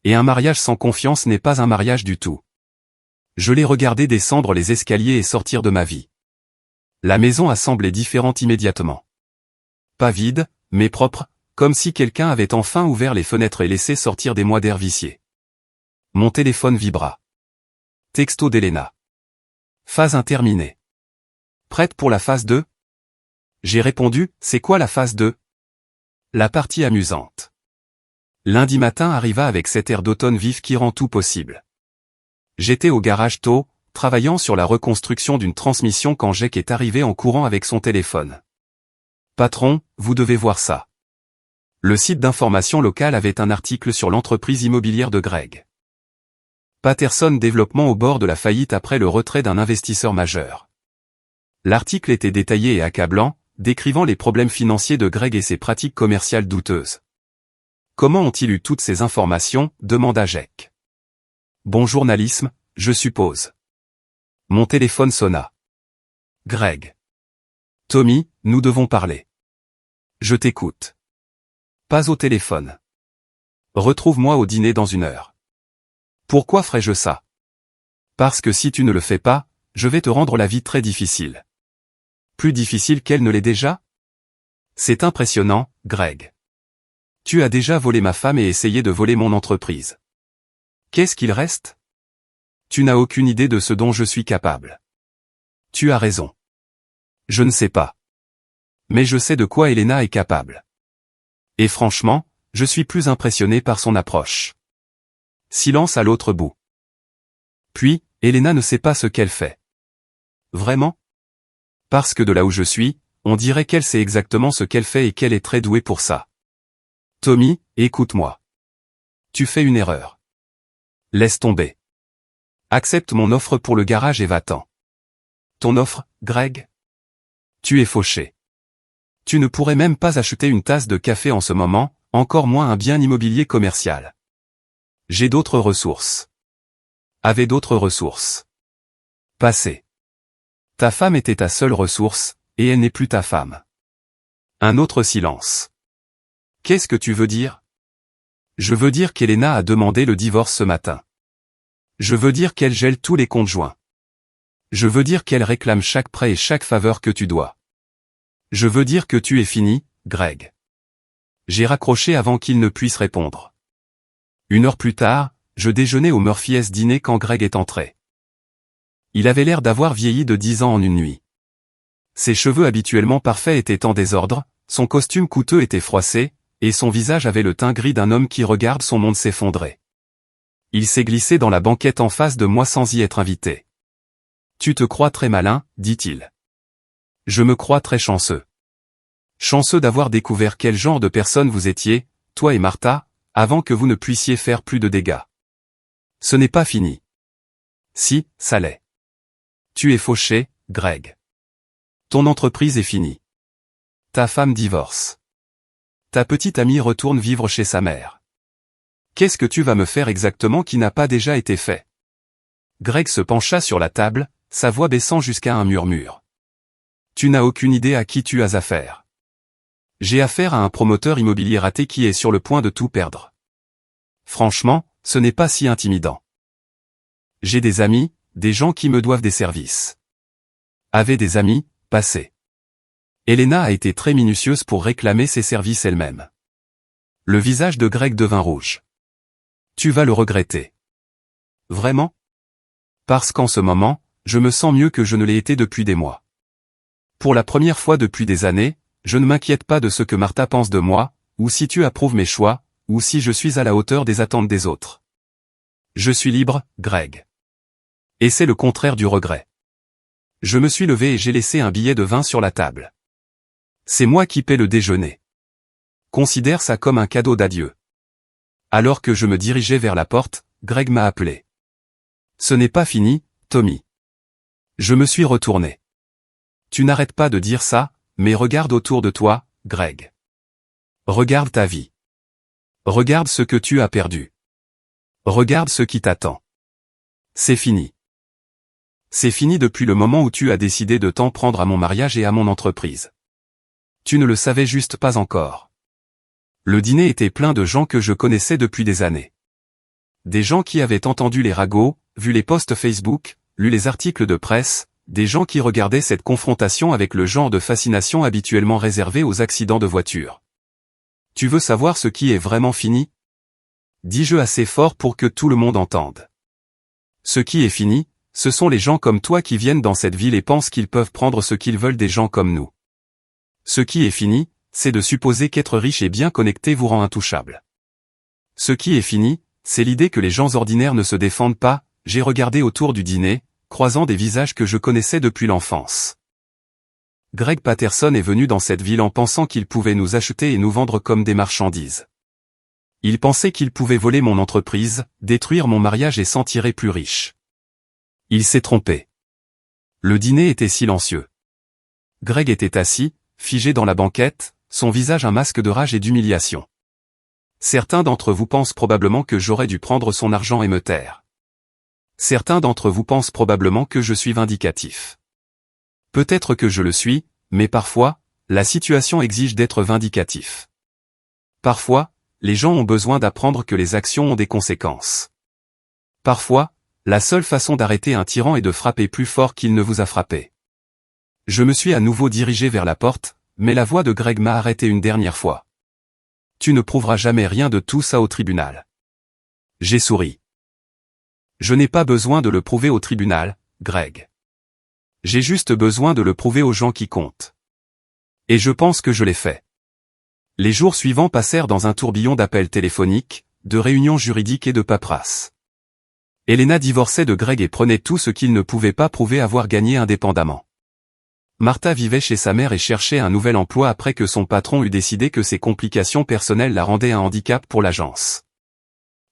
Et un mariage sans confiance n'est pas un mariage du tout. Je l'ai regardé descendre les escaliers et sortir de ma vie. La maison a semblé différente immédiatement. Pas vide, mais propre, comme si quelqu'un avait enfin ouvert les fenêtres et laissé sortir des mois d'air vicié. Mon téléphone vibra. Texto d'Elena. Phase 1 terminée. Prête pour la phase 2? J'ai répondu, c'est quoi la phase 2? La partie amusante. Lundi matin arriva avec cet air d'automne vif qui rend tout possible. J'étais au garage tôt, travaillant sur la reconstruction d'une transmission quand Jake est arrivé en courant avec son téléphone. Patron, vous devez voir ça. Le site d'information locale avait un article sur l'entreprise immobilière de Greg. Patterson Développement au bord de la faillite après le retrait d'un investisseur majeur. L'article était détaillé et accablant, décrivant les problèmes financiers de Greg et ses pratiques commerciales douteuses. Comment ont-ils eu toutes ces informations? Demanda Jake. Bon journalisme, je suppose. Mon téléphone sonna. Greg. Tommy, nous devons parler. Je t'écoute. Pas au téléphone. Retrouve-moi au dîner dans 1 heure. Pourquoi ferais-je ça? Parce que si tu ne le fais pas, je vais te rendre la vie très difficile. Plus difficile qu'elle ne l'est déjà? C'est impressionnant, Greg. Tu as déjà volé ma femme et essayé de voler mon entreprise. Qu'est-ce qu'il reste? Tu n'as aucune idée de ce dont je suis capable. Tu as raison. Je ne sais pas. Mais je sais de quoi Elena est capable. Et franchement, je suis plus impressionné par son approche. Silence à l'autre bout. Puis, Elena ne sait pas ce qu'elle fait. Vraiment? Parce que de là où je suis, on dirait qu'elle sait exactement ce qu'elle fait et qu'elle est très douée pour ça. Tommy, écoute-moi. Tu fais une erreur. Laisse tomber. Accepte mon offre pour le garage et va-t'en. Ton offre, Greg? Tu es fauché. Tu ne pourrais même pas acheter une tasse de café en ce moment, encore moins un bien immobilier commercial. J'ai d'autres ressources. Avez d'autres ressources. Passé. Ta femme était ta seule ressource, et elle n'est plus ta femme. Un autre silence. Qu'est-ce que tu veux dire? Je veux dire qu'Elena a demandé le divorce ce matin. Je veux dire qu'elle gèle tous les comptes joints. Je veux dire qu'elle réclame chaque prêt et chaque faveur que tu dois. Je veux dire que tu es fini, Greg. J'ai raccroché avant qu'il ne puisse répondre. 1 heure plus tard, je déjeunais au Murphy's dîner quand Greg est entré. Il avait l'air d'avoir vieilli de 10 ans en une nuit. Ses cheveux habituellement parfaits étaient en désordre, son costume coûteux était froissé, et son visage avait le teint gris d'un homme qui regarde son monde s'effondrer. Il s'est glissé dans la banquette en face de moi sans y être invité. Tu te crois très malin, dit-il. Je me crois très chanceux. Chanceux d'avoir découvert quel genre de personne vous étiez, toi et Martha, avant que vous ne puissiez faire plus de dégâts. Ce n'est pas fini. Si, ça l'est. Tu es fauché, Greg. Ton entreprise est finie. Ta femme divorce. ta petite amie retourne vivre chez sa mère. Qu'est-ce que tu vas me faire exactement qui n'a pas déjà été fait? Greg se pencha sur la table, sa voix baissant jusqu'à un murmure. Tu n'as aucune idée à qui tu as affaire. J'ai affaire à un promoteur immobilier raté qui est sur le point de tout perdre. Franchement, ce n'est pas si intimidant. J'ai des amis, des gens qui me doivent des services. Avait des amis, passés. Elena a été très minutieuse pour réclamer ses services elle-même. Le visage de Greg devint rouge. Tu vas le regretter. Vraiment? Parce qu'en ce moment, je me sens mieux que je ne l'ai été depuis des mois. Pour la première fois depuis des années, je ne m'inquiète pas de ce que Martha pense de moi, ou si tu approuves mes choix, ou si je suis à la hauteur des attentes des autres. Je suis libre, Greg. Et c'est le contraire du regret. Je me suis levé et j'ai laissé un billet de 20 sur la table. C'est moi qui paie le déjeuner. Considère ça comme un cadeau d'adieu. Alors que je me dirigeais vers la porte, Greg m'a appelé. Ce n'est pas fini, Tommy. Je me suis retourné. Tu n'arrêtes pas de dire ça, mais regarde autour de toi, Greg. Regarde ta vie. Regarde ce que tu as perdu. Regarde ce qui t'attend. C'est fini. C'est fini depuis le moment où tu as décidé de t'en prendre à mon mariage et à mon entreprise. Tu ne le savais juste pas encore. Le dîner était plein de gens que je connaissais depuis des années. Des gens qui avaient entendu les ragots, vu les posts Facebook, lu les articles de presse, des gens qui regardaient cette confrontation avec le genre de fascination habituellement réservé aux accidents de voiture. Tu veux savoir ce qui est vraiment fini? Dis-je assez fort pour que tout le monde entende. Ce qui est fini, ce sont les gens comme toi qui viennent dans cette ville et pensent qu'ils peuvent prendre ce qu'ils veulent des gens comme nous. Ce qui est fini, c'est de supposer qu'être riche et bien connecté vous rend intouchable. Ce qui est fini, c'est l'idée que les gens ordinaires ne se défendent pas. J'ai regardé autour du dîner, croisant des visages que je connaissais depuis l'enfance. Greg Patterson est venu dans cette ville en pensant qu'il pouvait nous acheter et nous vendre comme des marchandises. Il pensait qu'il pouvait voler mon entreprise, détruire mon mariage et s'en tirer plus riche. Il s'est trompé. Le dîner était silencieux. Greg était assis, figé dans la banquette, son visage un masque de rage et d'humiliation. Certains d'entre vous pensent probablement que j'aurais dû prendre son argent et me taire. Certains d'entre vous pensent probablement que je suis vindicatif. Peut-être que je le suis, mais parfois, la situation exige d'être vindicatif. Parfois, les gens ont besoin d'apprendre que les actions ont des conséquences. Parfois, la seule façon d'arrêter un tyran est de frapper plus fort qu'il ne vous a frappé. Je me suis à nouveau dirigé vers la porte, mais la voix de Greg m'a arrêté une dernière fois. Tu ne prouveras jamais rien de tout ça au tribunal. J'ai souri. Je n'ai pas besoin de le prouver au tribunal, Greg. J'ai juste besoin de le prouver aux gens qui comptent. Et je pense que je l'ai fait. Les jours suivants passèrent dans un tourbillon d'appels téléphoniques, de réunions juridiques et de paperasse. Elena divorçait de Greg et prenait tout ce qu'il ne pouvait pas prouver avoir gagné indépendamment. Martha vivait chez sa mère et cherchait un nouvel emploi après que son patron eut décidé que ses complications personnelles la rendaient un handicap pour l'agence.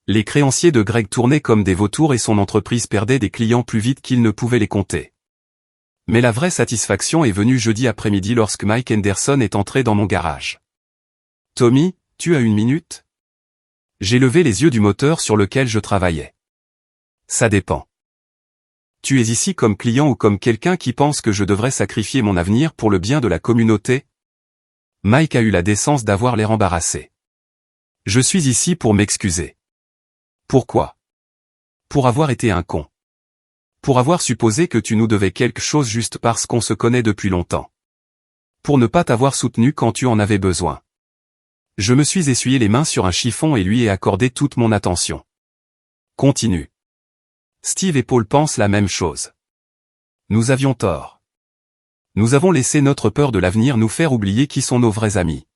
Les créanciers de Greg tournaient comme des vautours et son entreprise perdait des clients plus vite qu'il ne pouvait les compter. Mais la vraie satisfaction est venue jeudi après-midi lorsque Mike Henderson est entré dans mon garage. « Tommy, tu as une minute ?» J'ai levé les yeux du moteur sur lequel je travaillais. « Ça dépend. Tu es ici comme client ou comme quelqu'un qui pense que je devrais sacrifier mon avenir pour le bien de la communauté ?» Mike a eu la décence d'avoir l'air embarrassé. « Je suis ici pour m'excuser. » Pourquoi? Pour avoir été un con. Pour avoir supposé que tu nous devais quelque chose juste parce qu'on se connaît depuis longtemps. Pour ne pas t'avoir soutenu quand tu en avais besoin. Je me suis essuyé les mains sur un chiffon et lui ai accordé toute mon attention. Continue. Steve et Paul pensent la même chose. Nous avions tort. Nous avons laissé notre peur de l'avenir nous faire oublier qui sont nos vrais amis.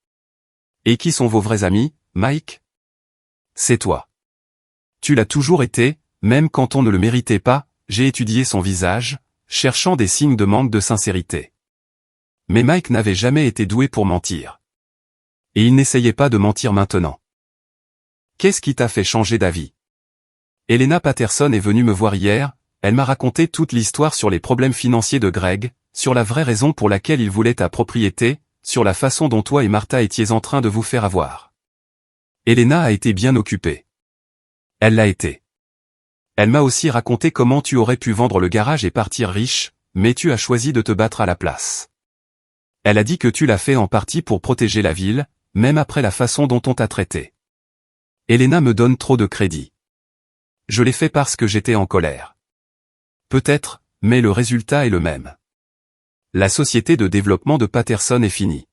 Et qui sont vos vrais amis, Mike? C'est toi. Tu l'as toujours été, même quand on ne le méritait pas. J'ai étudié son visage, cherchant des signes de manque de sincérité. Mais Mike n'avait jamais été doué pour mentir. Et il n'essayait pas de mentir maintenant. Qu'est-ce qui t'a fait changer d'avis? Elena Patterson est venue me voir hier, elle m'a raconté toute l'histoire sur les problèmes financiers de Greg, sur la vraie raison pour laquelle il voulait ta propriété, sur la façon dont toi et Martha étiez en train de vous faire avoir. Elena a été bien occupée. Elle l'a été. Elle m'a aussi raconté comment tu aurais pu vendre le garage et partir riche, mais tu as choisi de te battre à la place. Elle a dit que tu l'as fait en partie pour protéger la ville, même après la façon dont on t'a traité. Elena me donne trop de crédit. Je l'ai fait parce que j'étais en colère. Peut-être, mais le résultat est le même. La société de développement de Patterson est finie.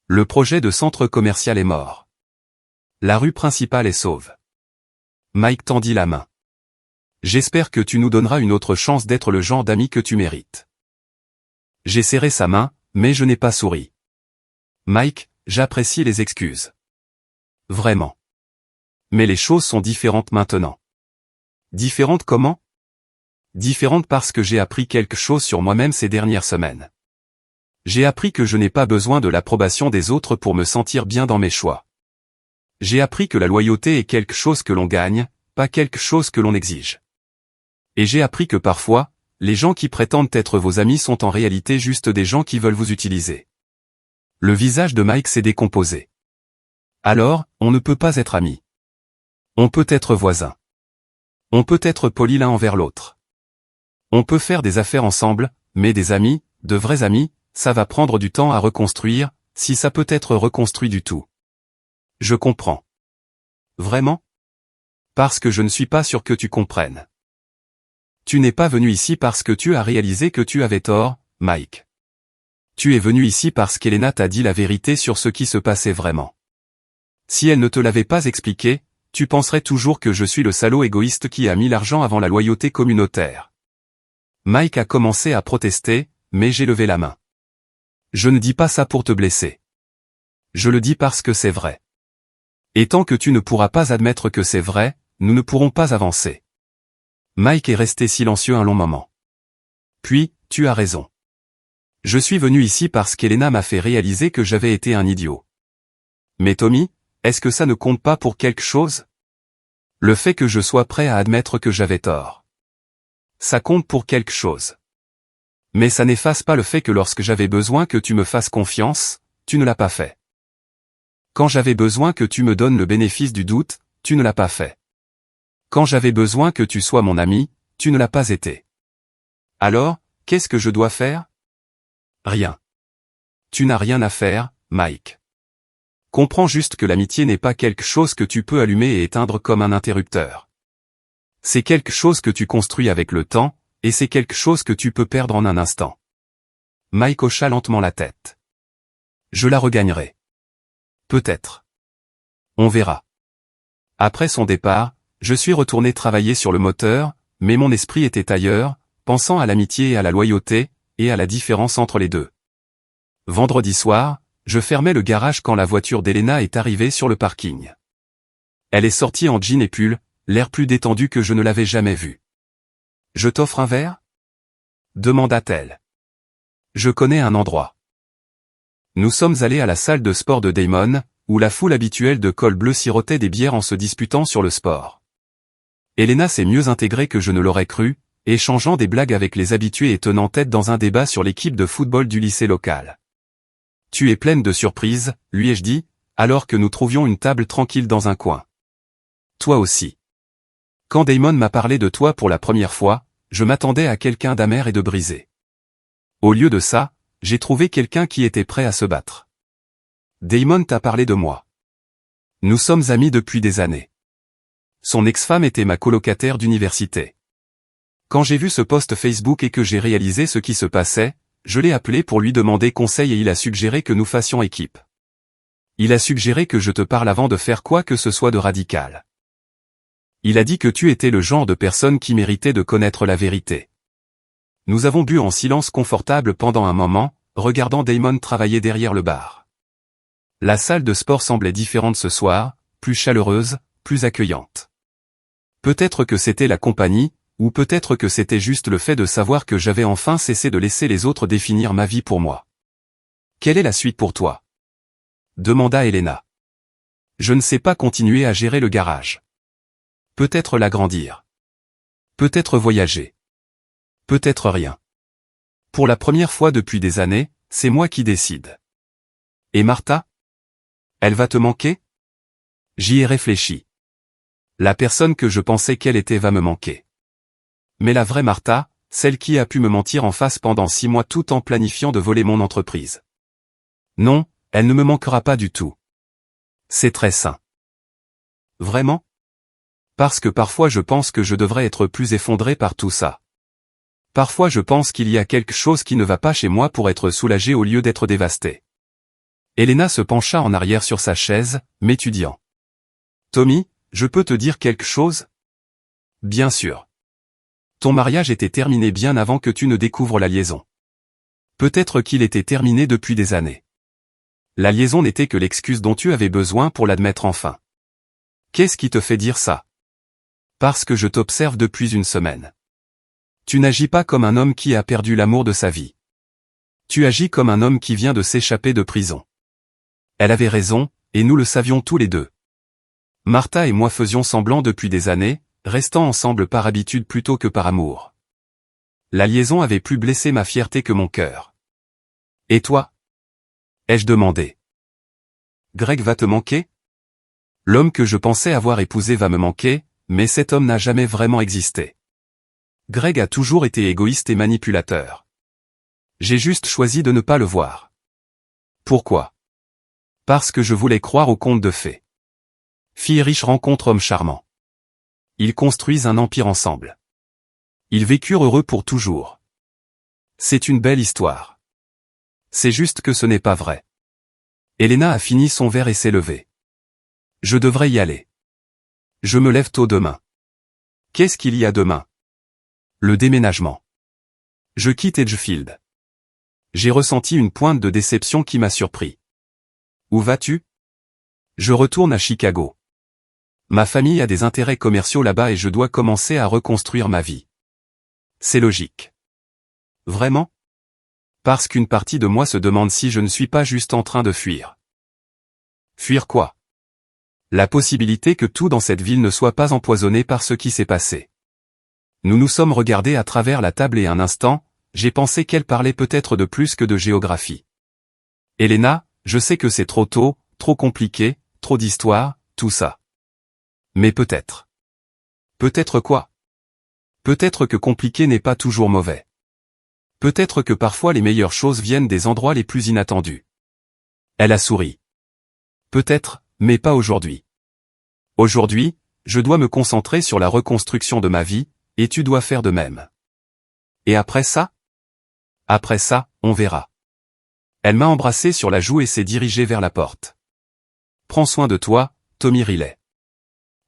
Le projet de centre commercial est mort. La rue principale est sauve. Mike tendit la main. J'espère que tu nous donneras une autre chance d'être le genre d'ami que tu mérites. J'ai serré sa main, mais je n'ai pas souri. Mike, j'apprécie les excuses. Vraiment. Mais les choses sont différentes maintenant. Différentes comment? Différentes parce que j'ai appris quelque chose sur moi-même ces dernières semaines. J'ai appris que je n'ai pas besoin de l'approbation des autres pour me sentir bien dans mes choix. J'ai appris que la loyauté est quelque chose que l'on gagne, pas quelque chose que l'on exige. Et j'ai appris que parfois, les gens qui prétendent être vos amis sont en réalité juste des gens qui veulent vous utiliser. Le visage de Mike s'est décomposé. Alors, on ne peut pas être amis. On peut être voisins. On peut être poli l'un envers l'autre. On peut faire des affaires ensemble, mais des amis, de vrais amis, ça va prendre du temps à reconstruire, si ça peut être reconstruit du tout. Je comprends. Vraiment? Parce que je ne suis pas sûr que tu comprennes. Tu n'es pas venu ici parce que tu as réalisé que tu avais tort, Mike. Tu es venu ici parce qu'Elena t'a dit la vérité sur ce qui se passait vraiment. Si elle ne te l'avait pas expliqué, tu penserais toujours que je suis le salaud égoïste qui a mis l'argent avant la loyauté communautaire. Mike a commencé à protester, mais j'ai levé la main. Je ne dis pas ça pour te blesser. Je le dis parce que c'est vrai. Et tant que tu ne pourras pas admettre que c'est vrai, nous ne pourrons pas avancer. Mike est resté silencieux un long moment. Puis, tu as raison. Je suis venu ici parce qu'Elena m'a fait réaliser que j'avais été un idiot. Mais Tommy, est-ce que ça ne compte pas pour quelque chose? Le fait que je sois prêt à admettre que j'avais tort. Ça compte pour quelque chose. Mais ça n'efface pas le fait que lorsque j'avais besoin que tu me fasses confiance, tu ne l'as pas fait. Quand j'avais besoin que tu me donnes le bénéfice du doute, tu ne l'as pas fait. Quand j'avais besoin que tu sois mon ami, tu ne l'as pas été. Alors, qu'est-ce que je dois faire? Rien. Tu n'as rien à faire, Mike. Comprends juste que l'amitié n'est pas quelque chose que tu peux allumer et éteindre comme un interrupteur. C'est quelque chose que tu construis avec le temps, et c'est quelque chose que tu peux perdre en un instant. Mike hocha lentement la tête. Je la regagnerai. Peut-être. On verra. Après son départ, je suis retourné travailler sur le moteur, mais mon esprit était ailleurs, pensant à l'amitié et à la loyauté, et à la différence entre les deux. Vendredi soir, je fermais le garage quand la voiture d'Elena est arrivée sur le parking. Elle est sortie en jean et pull, l'air plus détendu que je ne l'avais jamais vu. « Je t'offre un verre ?» demanda-t-elle. « Je connais un endroit. » Nous sommes allés à la salle de sport de Damon, où la foule habituelle de col bleu sirotait des bières en se disputant sur le sport. Elena s'est mieux intégrée que je ne l'aurais cru, échangeant des blagues avec les habitués et tenant tête dans un débat sur l'équipe de football du lycée local. « Tu es pleine de surprises, lui ai-je dit, alors que nous trouvions une table tranquille dans un coin. Toi aussi. Quand Damon m'a parlé de toi pour la première fois, je m'attendais à quelqu'un d'amer et de brisé. Au lieu de ça, j'ai trouvé quelqu'un qui était prêt à se battre. Damon t'a parlé de moi. Nous sommes amis depuis des années. Son ex-femme était ma colocataire d'université. Quand j'ai vu ce post Facebook et que j'ai réalisé ce qui se passait, je l'ai appelé pour lui demander conseil et il a suggéré que nous fassions équipe. Il a suggéré que je te parle avant de faire quoi que ce soit de radical. Il a dit que tu étais le genre de personne qui méritait de connaître la vérité. Nous avons bu en silence confortable pendant un moment, regardant Damon travailler derrière le bar. La salle de sport semblait différente ce soir, plus chaleureuse, plus accueillante. Peut-être que c'était la compagnie, ou peut-être que c'était juste le fait de savoir que j'avais enfin cessé de laisser les autres définir ma vie pour moi. « Quelle est la suite pour toi ?» demanda Elena. « Je ne sais pas continuer à gérer le garage. Peut-être l'agrandir. Peut-être voyager. Peut-être rien. Pour la première fois depuis des années, c'est moi qui décide. Et Martha? Elle va te manquer? J'y ai réfléchi. La personne que je pensais qu'elle était va me manquer. Mais la vraie Martha, celle qui a pu me mentir en face pendant 6 mois tout en planifiant de voler mon entreprise. Non, elle ne me manquera pas du tout. C'est très sain. Vraiment? Parce que parfois je pense que je devrais être plus effondré par tout ça. Parfois je pense qu'il y a quelque chose qui ne va pas chez moi pour être soulagé au lieu d'être dévasté. Elena se pencha en arrière sur sa chaise, m'étudiant. Tommy, je peux te dire quelque chose? Bien sûr. Ton mariage était terminé bien avant que tu ne découvres la liaison. Peut-être qu'il était terminé depuis des années. La liaison n'était que l'excuse dont tu avais besoin pour l'admettre enfin. Qu'est-ce qui te fait dire ça? Parce que je t'observe depuis une semaine. Tu n'agis pas comme un homme qui a perdu l'amour de sa vie. Tu agis comme un homme qui vient de s'échapper de prison. Elle avait raison, et nous le savions tous les deux. Martha et moi faisions semblant depuis des années, restant ensemble par habitude plutôt que par amour. La liaison avait plus blessé ma fierté que mon cœur. Et toi? Ai-je demandé. Greg va te manquer? L'homme que je pensais avoir épousé va me manquer, mais cet homme n'a jamais vraiment existé. Greg a toujours été égoïste et manipulateur. J'ai juste choisi de ne pas le voir. Pourquoi? Parce que je voulais croire aux contes de fées. Fille riche rencontre homme charmant. Ils construisent un empire ensemble. Ils vécurent heureux pour toujours. C'est une belle histoire. C'est juste que ce n'est pas vrai. Elena a fini son verre et s'est levée. Je devrais y aller. Je me lève tôt demain. Qu'est-ce qu'il y a demain? Le déménagement. Je quitte Edgefield. J'ai ressenti une pointe de déception qui m'a surpris. Où vas-tu? Je retourne à Chicago. Ma famille a des intérêts commerciaux là-bas et je dois commencer à reconstruire ma vie. C'est logique. Vraiment? Parce qu'une partie de moi se demande si je ne suis pas juste en train de fuir. Fuir quoi? La possibilité que tout dans cette ville ne soit pas empoisonné par ce qui s'est passé. Nous nous sommes regardés à travers la table et un instant, j'ai pensé qu'elle parlait peut-être de plus que de géographie. Elena, je sais que c'est trop tôt, trop compliqué, trop d'histoire, tout ça. Mais peut-être. Peut-être quoi? Peut-être que compliqué n'est pas toujours mauvais. Peut-être que parfois les meilleures choses viennent des endroits les plus inattendus. Elle a souri. Peut-être, mais pas aujourd'hui. Aujourd'hui, je dois me concentrer sur la reconstruction de ma vie, et tu dois faire de même. Et après ça? Après ça, on verra. Elle m'a embrassé sur la joue et s'est dirigée vers la porte. Prends soin de toi, Tommy Riley.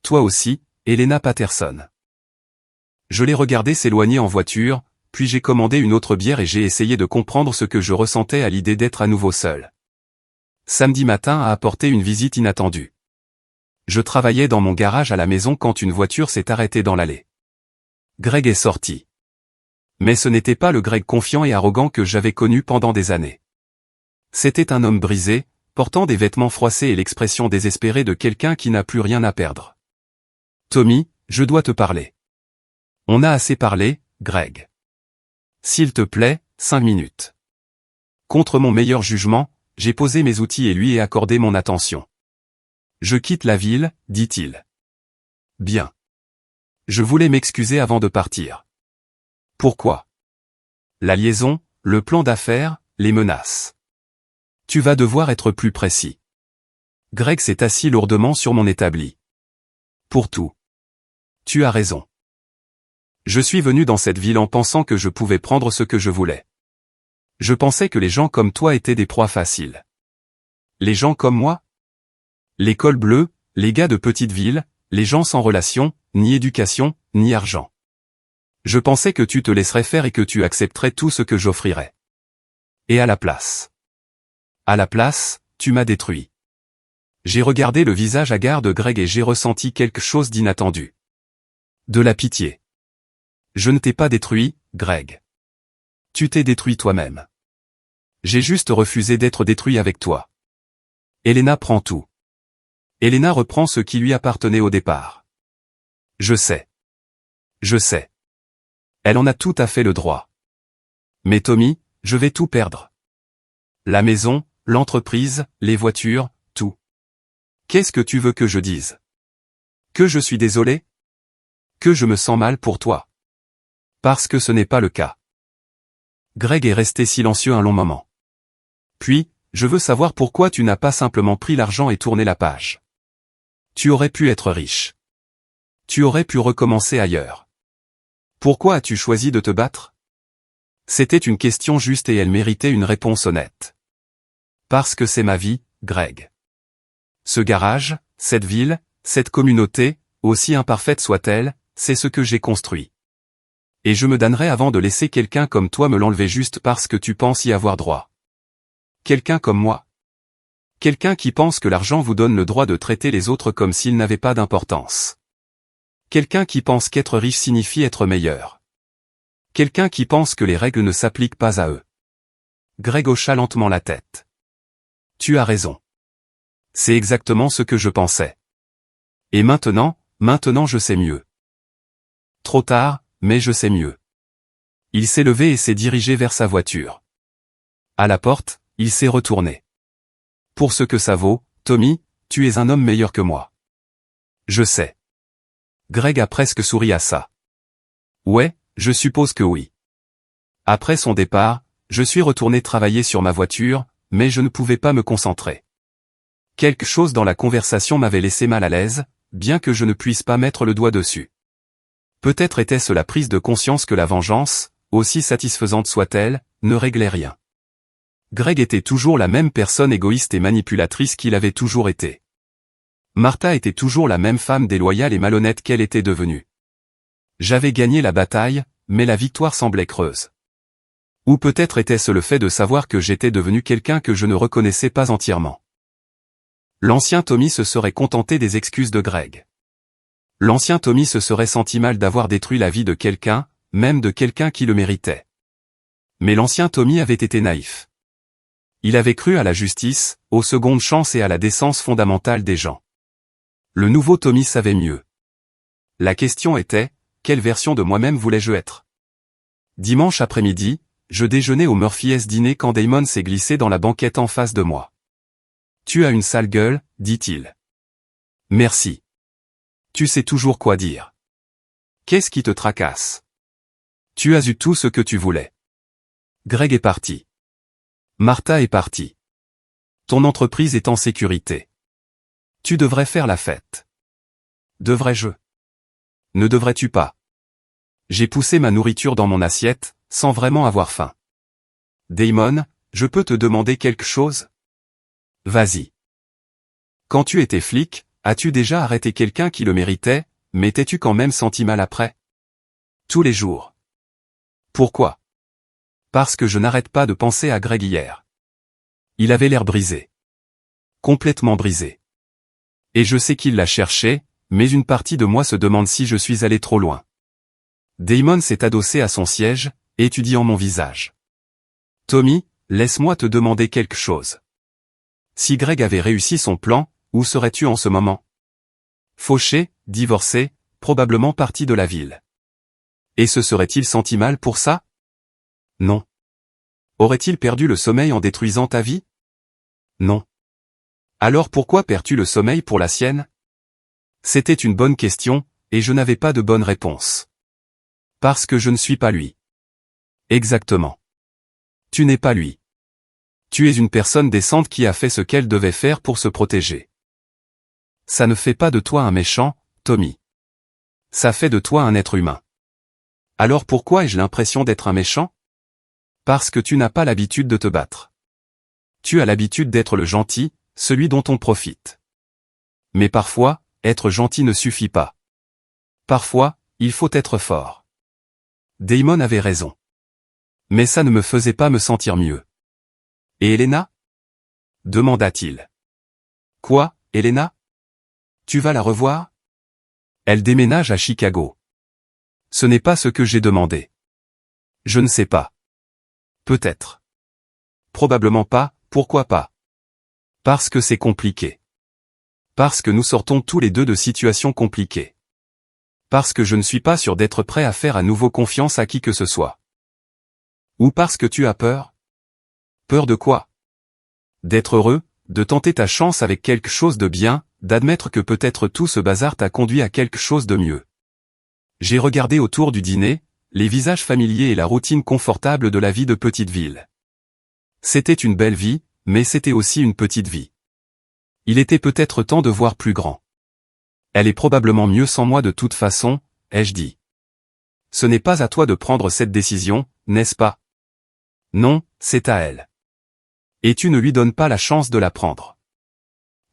Toi aussi, Elena Patterson. Je l'ai regardé s'éloigner en voiture, puis j'ai commandé une autre bière et j'ai essayé de comprendre ce que je ressentais à l'idée d'être à nouveau seul. Samedi matin a apporté une visite inattendue. Je travaillais dans mon garage à la maison quand une voiture s'est arrêtée dans l'allée. Greg est sorti. Mais ce n'était pas le Greg confiant et arrogant que j'avais connu pendant des années. C'était un homme brisé, portant des vêtements froissés et l'expression désespérée de quelqu'un qui n'a plus rien à perdre. Tommy, je dois te parler. On a assez parlé, Greg. S'il te plaît, 5 minutes. Contre mon meilleur jugement, j'ai posé mes outils et lui ai accordé mon attention. Je quitte la ville, dit-il. Bien. Je voulais m'excuser avant de partir. Pourquoi? La liaison, le plan d'affaires, les menaces. Tu vas devoir être plus précis. Greg s'est assis lourdement sur mon établi. Pour tout. Tu as raison. Je suis venu dans cette ville en pensant que je pouvais prendre ce que je voulais. Je pensais que les gens comme toi étaient des proies faciles. Les gens comme moi? Les cols bleus, les gars de petite ville, les gens sans relation, ni éducation, ni argent. Je pensais que tu te laisserais faire et que tu accepterais tout ce que j'offrirais. Et à la place, tu m'as détruit. J'ai regardé le visage hagard de Greg et j'ai ressenti quelque chose d'inattendu. De la pitié. Je ne t'ai pas détruit, Greg. Tu t'es détruit toi-même. J'ai juste refusé d'être détruit avec toi. Elena prend tout. Elena reprend ce qui lui appartenait au départ. Je sais. Je sais. Elle en a tout à fait le droit. Mais Tommy, je vais tout perdre. La maison, l'entreprise, les voitures, tout. Qu'est-ce que tu veux que je dise? Que je suis désolé? Que je me sens mal pour toi? Parce que ce n'est pas le cas. Greg est resté silencieux un long moment. Puis, je veux savoir pourquoi tu n'as pas simplement pris l'argent et tourné la page. Tu aurais pu être riche. Tu aurais pu recommencer ailleurs. Pourquoi as-tu choisi de te battre? C'était une question juste et elle méritait une réponse honnête. Parce que c'est ma vie, Greg. Ce garage, cette ville, cette communauté, aussi imparfaite soit-elle, c'est ce que j'ai construit. Et je me damnerais avant de laisser quelqu'un comme toi me l'enlever juste parce que tu penses y avoir droit. Quelqu'un comme moi. Quelqu'un qui pense que l'argent vous donne le droit de traiter les autres comme s'ils n'avaient pas d'importance. Quelqu'un qui pense qu'être riche signifie être meilleur. Quelqu'un qui pense que les règles ne s'appliquent pas à eux. Greg hocha lentement la tête. Tu as raison. C'est exactement ce que je pensais. Et maintenant je sais mieux. Trop tard, mais je sais mieux. Il s'est levé et s'est dirigé vers sa voiture. À la porte, il s'est retourné. Pour ce que ça vaut, Tommy, tu es un homme meilleur que moi. Je sais. Greg a presque souri à ça. Ouais, je suppose que oui. Après son départ, je suis retourné travailler sur ma voiture, mais je ne pouvais pas me concentrer. Quelque chose dans la conversation m'avait laissé mal à l'aise, bien que je ne puisse pas mettre le doigt dessus. Peut-être était-ce la prise de conscience que la vengeance, aussi satisfaisante soit-elle, ne réglait rien. Greg était toujours la même personne égoïste et manipulatrice qu'il avait toujours été. Martha était toujours la même femme déloyale et malhonnête qu'elle était devenue. J'avais gagné la bataille, mais la victoire semblait creuse. Ou peut-être était-ce le fait de savoir que j'étais devenu quelqu'un que je ne reconnaissais pas entièrement. L'ancien Tommy se serait contenté des excuses de Greg. L'ancien Tommy se serait senti mal d'avoir détruit la vie de quelqu'un, même de quelqu'un qui le méritait. Mais l'ancien Tommy avait été naïf. Il avait cru à la justice, aux secondes chances et à la décence fondamentale des gens. Le nouveau Tommy savait mieux. La question était, quelle version de moi-même voulais-je être? Dimanche après-midi, je déjeunais au Murphy's Dîner quand Damon s'est glissé dans la banquette en face de moi. Tu as une sale gueule, dit-il. Merci. Tu sais toujours quoi dire. Qu'est-ce qui te tracasse? Tu as eu tout ce que tu voulais. Greg est parti. Martha est partie. Ton entreprise est en sécurité. Tu devrais faire la fête. Devrais-je? Ne devrais-tu pas? J'ai poussé ma nourriture dans mon assiette, sans vraiment avoir faim. Damon, je peux te demander quelque chose? Vas-y. Quand tu étais flic, as-tu déjà arrêté quelqu'un qui le méritait, mais t'es-tu quand même senti mal après? Tous les jours. Pourquoi? Parce que je n'arrête pas de penser à Greg hier. Il avait l'air brisé. Complètement brisé. Et je sais qu'il l'a cherché, mais une partie de moi se demande si je suis allé trop loin. Damon s'est adossé à son siège, étudiant mon visage. Tommy, laisse-moi te demander quelque chose. Si Greg avait réussi son plan, où serais-tu en ce moment? Fauché, divorcé, probablement parti de la ville. Et se serait-il senti mal pour ça? Non. Aurait-il perdu le sommeil en détruisant ta vie? Non. Alors pourquoi perds-tu le sommeil pour la sienne? C'était une bonne question, et je n'avais pas de bonne réponse. Parce que je ne suis pas lui. Exactement. Tu n'es pas lui. Tu es une personne décente qui a fait ce qu'elle devait faire pour se protéger. Ça ne fait pas de toi un méchant, Tommy. Ça fait de toi un être humain. Alors pourquoi ai-je l'impression d'être un méchant? Parce que tu n'as pas l'habitude de te battre. Tu as l'habitude d'être le gentil, celui dont on profite. Mais parfois, être gentil ne suffit pas. Parfois, il faut être fort. Damon avait raison. Mais ça ne me faisait pas me sentir mieux. Et Elena? Demanda-t-il. Quoi, Elena? Tu vas la revoir? Elle déménage à Chicago. Ce n'est pas ce que j'ai demandé. Je ne sais pas. Peut-être. Probablement pas, pourquoi pas? Parce que c'est compliqué. Parce que nous sortons tous les deux de situations compliquées. Parce que je ne suis pas sûr d'être prêt à faire à nouveau confiance à qui que ce soit. Ou parce que tu as peur? Peur de quoi? D'être heureux, de tenter ta chance avec quelque chose de bien, d'admettre que peut-être tout ce bazar t'a conduit à quelque chose de mieux. J'ai regardé autour du dîner, les visages familiers et la routine confortable de la vie de petite ville. C'était une belle vie, mais c'était aussi une petite vie. Il était peut-être temps de voir plus grand. Elle est probablement mieux sans moi de toute façon, ai-je dit. Ce n'est pas à toi de prendre cette décision, n'est-ce pas? Non, c'est à elle. Et tu ne lui donnes pas la chance de la prendre.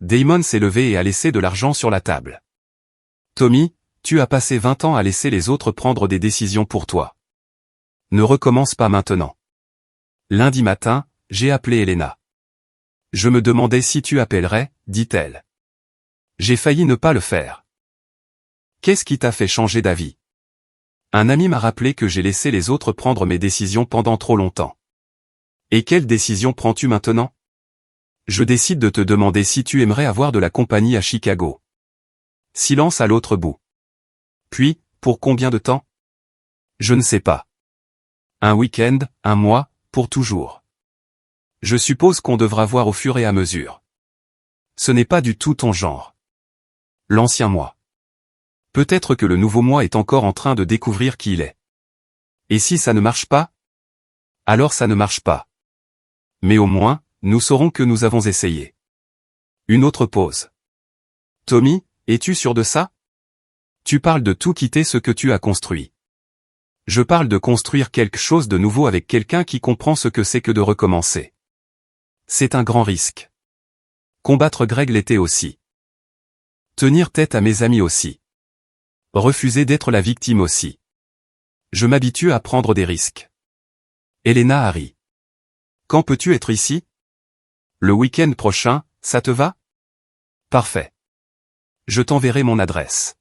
Damon s'est levé et a laissé de l'argent sur la table. Tommy, tu as passé 20 ans à laisser les autres prendre des décisions pour toi. Ne recommence pas maintenant. Lundi matin, j'ai appelé Elena. Je me demandais si tu appellerais, dit-elle. J'ai failli ne pas le faire. Qu'est-ce qui t'a fait changer d'avis? Un ami m'a rappelé que j'ai laissé les autres prendre mes décisions pendant trop longtemps. Et quelle décision prends-tu maintenant? Je décide de te demander si tu aimerais avoir de la compagnie à Chicago. Silence à l'autre bout. Puis, pour combien de temps? Je ne sais pas. Un week-end, un mois, pour toujours. Je suppose qu'on devra voir au fur et à mesure. Ce n'est pas du tout ton genre. L'ancien moi. Peut-être que le nouveau moi est encore en train de découvrir qui il est. Et si ça ne marche pas? Alors ça ne marche pas. Mais au moins, nous saurons que nous avons essayé. Une autre pause. Tommy, es-tu sûr de ça? Tu parles de tout quitter ce que tu as construit. Je parle de construire quelque chose de nouveau avec quelqu'un qui comprend ce que c'est que de recommencer. C'est un grand risque. Combattre Greg l'était aussi. Tenir tête à mes amis aussi. Refuser d'être la victime aussi. Je m'habitue à prendre des risques. Elena a ri. Quand peux-tu être ici? Le week-end prochain, ça te va? Parfait. Je t'enverrai mon adresse.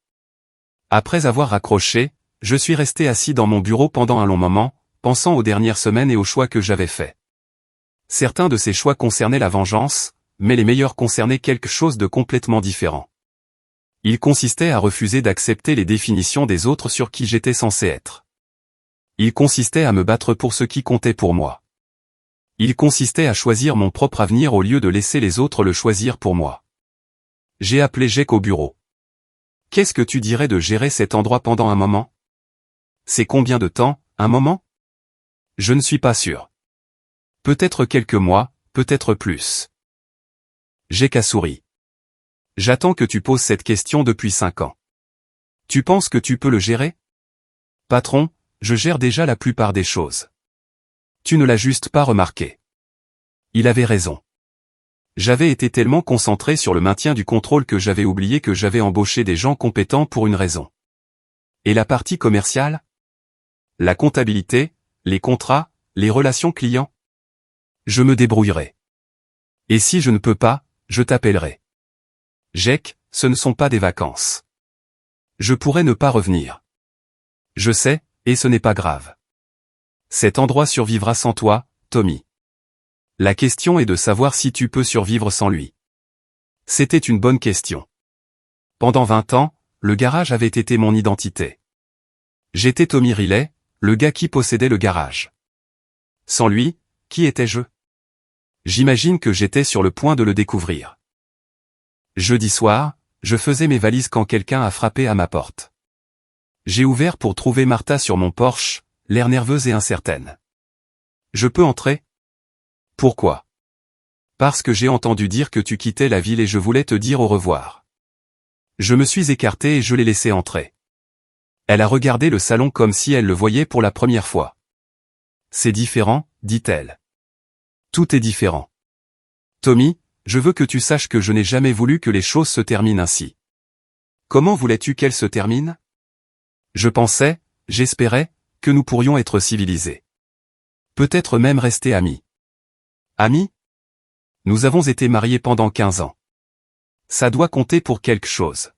Après avoir raccroché, je suis resté assis dans mon bureau pendant un long moment, pensant aux dernières semaines et aux choix que j'avais faits. Certains de ces choix concernaient la vengeance, mais les meilleurs concernaient quelque chose de complètement différent. Ils consistaient à refuser d'accepter les définitions des autres sur qui j'étais censé être. Ils consistaient à me battre pour ce qui comptait pour moi. Il consistait à choisir mon propre avenir au lieu de laisser les autres le choisir pour moi. J'ai appelé Jake au bureau. Qu'est-ce que tu dirais de gérer cet endroit pendant un moment? C'est combien de temps, un moment? Je ne suis pas sûr. Peut-être quelques mois, peut-être plus. Jake a souri. J'attends que tu poses cette question depuis 5 ans. Tu penses que tu peux le gérer? Patron, je gère déjà la plupart des choses. Tu ne l'as juste pas remarqué. Il avait raison. J'avais été tellement concentré sur le maintien du contrôle que j'avais oublié que j'avais embauché des gens compétents pour une raison. Et la partie commerciale? La comptabilité, les contrats, les relations clients? Je me débrouillerai. Et si je ne peux pas, je t'appellerai. Jake, ce ne sont pas des vacances. Je pourrais ne pas revenir. Je sais, et ce n'est pas grave. Cet endroit survivra sans toi, Tommy. La question est de savoir si tu peux survivre sans lui. C'était une bonne question. Pendant 20 ans, le garage avait été mon identité. J'étais Tommy Riley, le gars qui possédait le garage. Sans lui, qui étais-je? J'imagine que j'étais sur le point de le découvrir. Jeudi soir, je faisais mes valises quand quelqu'un a frappé à ma porte. J'ai ouvert pour trouver Martha sur mon porche, l'air nerveuse et incertaine. Je peux entrer? Pourquoi? Parce que j'ai entendu dire que tu quittais la ville et je voulais te dire au revoir. Je me suis écarté et je l'ai laissé entrer. Elle a regardé le salon comme si elle le voyait pour la première fois. C'est différent, dit-elle. Tout est différent. Tommy, je veux que tu saches que je n'ai jamais voulu que les choses se terminent ainsi. Comment voulais-tu qu'elles se terminent? Je pensais, j'espérais, que nous pourrions être civilisés. Peut-être même rester amis. Amis? Nous avons été mariés pendant 15 ans. Ça doit compter pour quelque chose.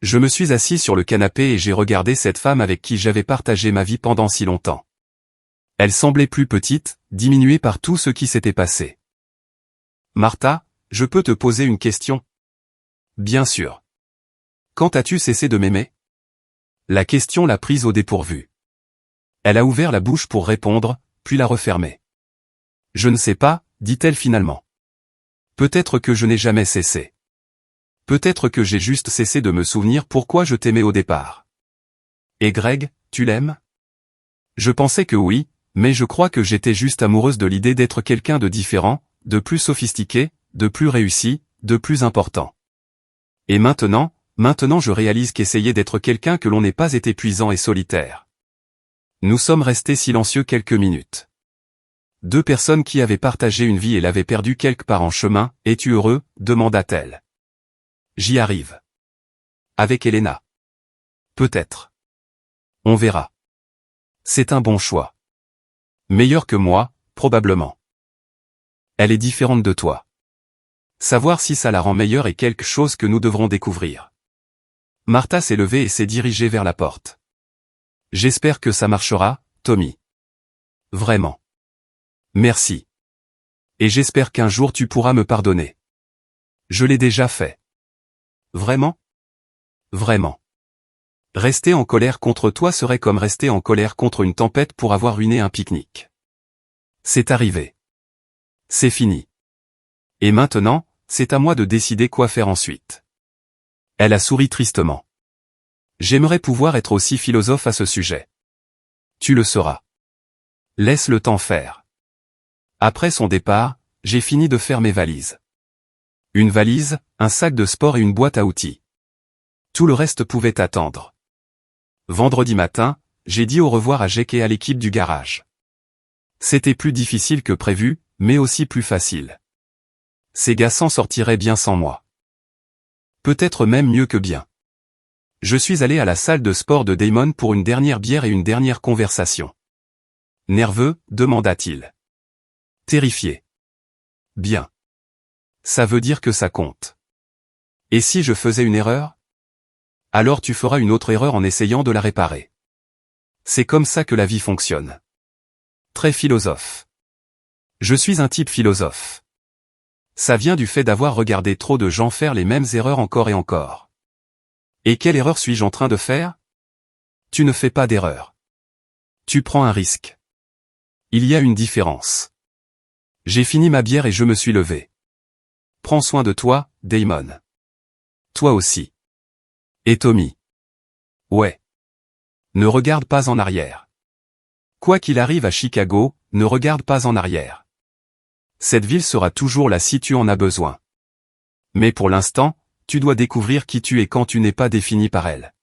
Je me suis assis sur le canapé et j'ai regardé cette femme avec qui j'avais partagé ma vie pendant si longtemps. Elle semblait plus petite, diminuée par tout ce qui s'était passé. Martha, je peux te poser une question? Bien sûr. Quand as-tu cessé de m'aimer? La question l'a prise au dépourvu. Elle a ouvert la bouche pour répondre, puis l'a refermée. Je ne sais pas, dit-elle finalement. Peut-être que je n'ai jamais cessé. Peut-être que j'ai juste cessé de me souvenir pourquoi je t'aimais au départ. Et Greg, tu l'aimes? Je pensais que oui, mais je crois que j'étais juste amoureuse de l'idée d'être quelqu'un de différent, de plus sophistiqué, de plus réussi, de plus important. Et maintenant je réalise qu'essayer d'être quelqu'un que l'on n'est pas est épuisant et solitaire. Nous sommes restés silencieux quelques minutes. Deux personnes qui avaient partagé une vie et l'avaient perdu quelque part en chemin. Es-tu heureux? Demanda-t-elle. J'y arrive. Avec Elena. Peut-être. On verra. C'est un bon choix. Meilleur que moi, probablement. Elle est différente de toi. Savoir si ça la rend meilleure est quelque chose que nous devrons découvrir. Martha s'est levée et s'est dirigée vers la porte. J'espère que ça marchera, Tommy. Vraiment. Merci. Et j'espère qu'un jour tu pourras me pardonner. Je l'ai déjà fait. Vraiment? Vraiment. Rester en colère contre toi serait comme rester en colère contre une tempête pour avoir ruiné un pique-nique. C'est arrivé. C'est fini. Et maintenant, c'est à moi de décider quoi faire ensuite. Elle a souri tristement. J'aimerais pouvoir être aussi philosophe à ce sujet. Tu le seras. Laisse le temps faire. Après son départ, j'ai fini de faire mes valises. Une valise, un sac de sport et une boîte à outils. Tout le reste pouvait attendre. Vendredi matin, j'ai dit au revoir à Jake et à l'équipe du garage. C'était plus difficile que prévu, mais aussi plus facile. Ces gars s'en sortiraient bien sans moi. Peut-être même mieux que bien. Je suis allé à la salle de sport de Damon pour une dernière bière et une dernière conversation. Nerveux? Demanda-t-il. Terrifié. Bien. Ça veut dire que ça compte. Et si je faisais une erreur? Alors tu feras une autre erreur en essayant de la réparer. C'est comme ça que la vie fonctionne. Très philosophe. Je suis un type philosophe. Ça vient du fait d'avoir regardé trop de gens faire les mêmes erreurs encore et encore. Et quelle erreur suis-je en train de faire? Tu ne fais pas d'erreur. Tu prends un risque. Il y a une différence. J'ai fini ma bière et je me suis levé. Prends soin de toi, Damon. Toi aussi. Et Tommy. Ouais. Ne regarde pas en arrière. Quoi qu'il arrive à Chicago, ne regarde pas en arrière. Cette ville sera toujours là si tu en as besoin. Mais pour l'instant, tu dois découvrir qui tu es quand tu n'es pas défini par elle.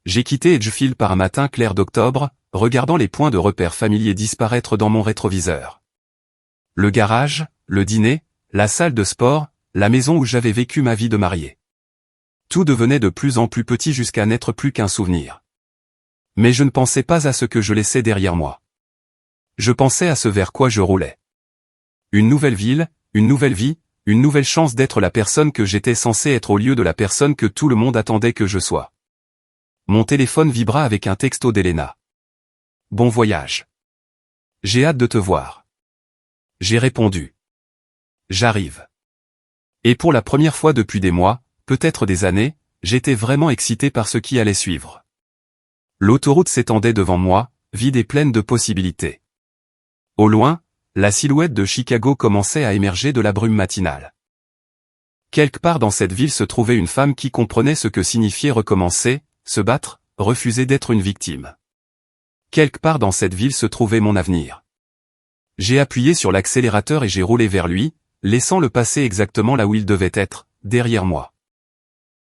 J'ai quitté Edgefield par un matin clair d'octobre, regardant les points de repère familiers disparaître dans mon rétroviseur. Le garage, le dîner, la salle de sport, la maison où j'avais vécu ma vie de marié. Tout devenait de plus en plus petit jusqu'à n'être plus qu'un souvenir. Mais je ne pensais pas à ce que je laissais derrière moi. Je pensais à ce vers quoi je roulais. Une nouvelle ville, une nouvelle vie, une nouvelle chance d'être la personne que j'étais censé être au lieu de la personne que tout le monde attendait que je sois. Mon téléphone vibra avec un texto d'Elena. Bon voyage. J'ai hâte de te voir. J'ai répondu. J'arrive. Et pour la première fois depuis des mois, peut-être des années, j'étais vraiment excité par ce qui allait suivre. L'autoroute s'étendait devant moi, vide et pleine de possibilités. Au loin, la silhouette de Chicago commençait à émerger de la brume matinale. Quelque part dans cette ville se trouvait une femme qui comprenait ce que signifiait recommencer, se battre, refuser d'être une victime. Quelque part dans cette ville se trouvait mon avenir. J'ai appuyé sur l'accélérateur et j'ai roulé vers lui, laissant le passer exactement là où il devait être, derrière moi.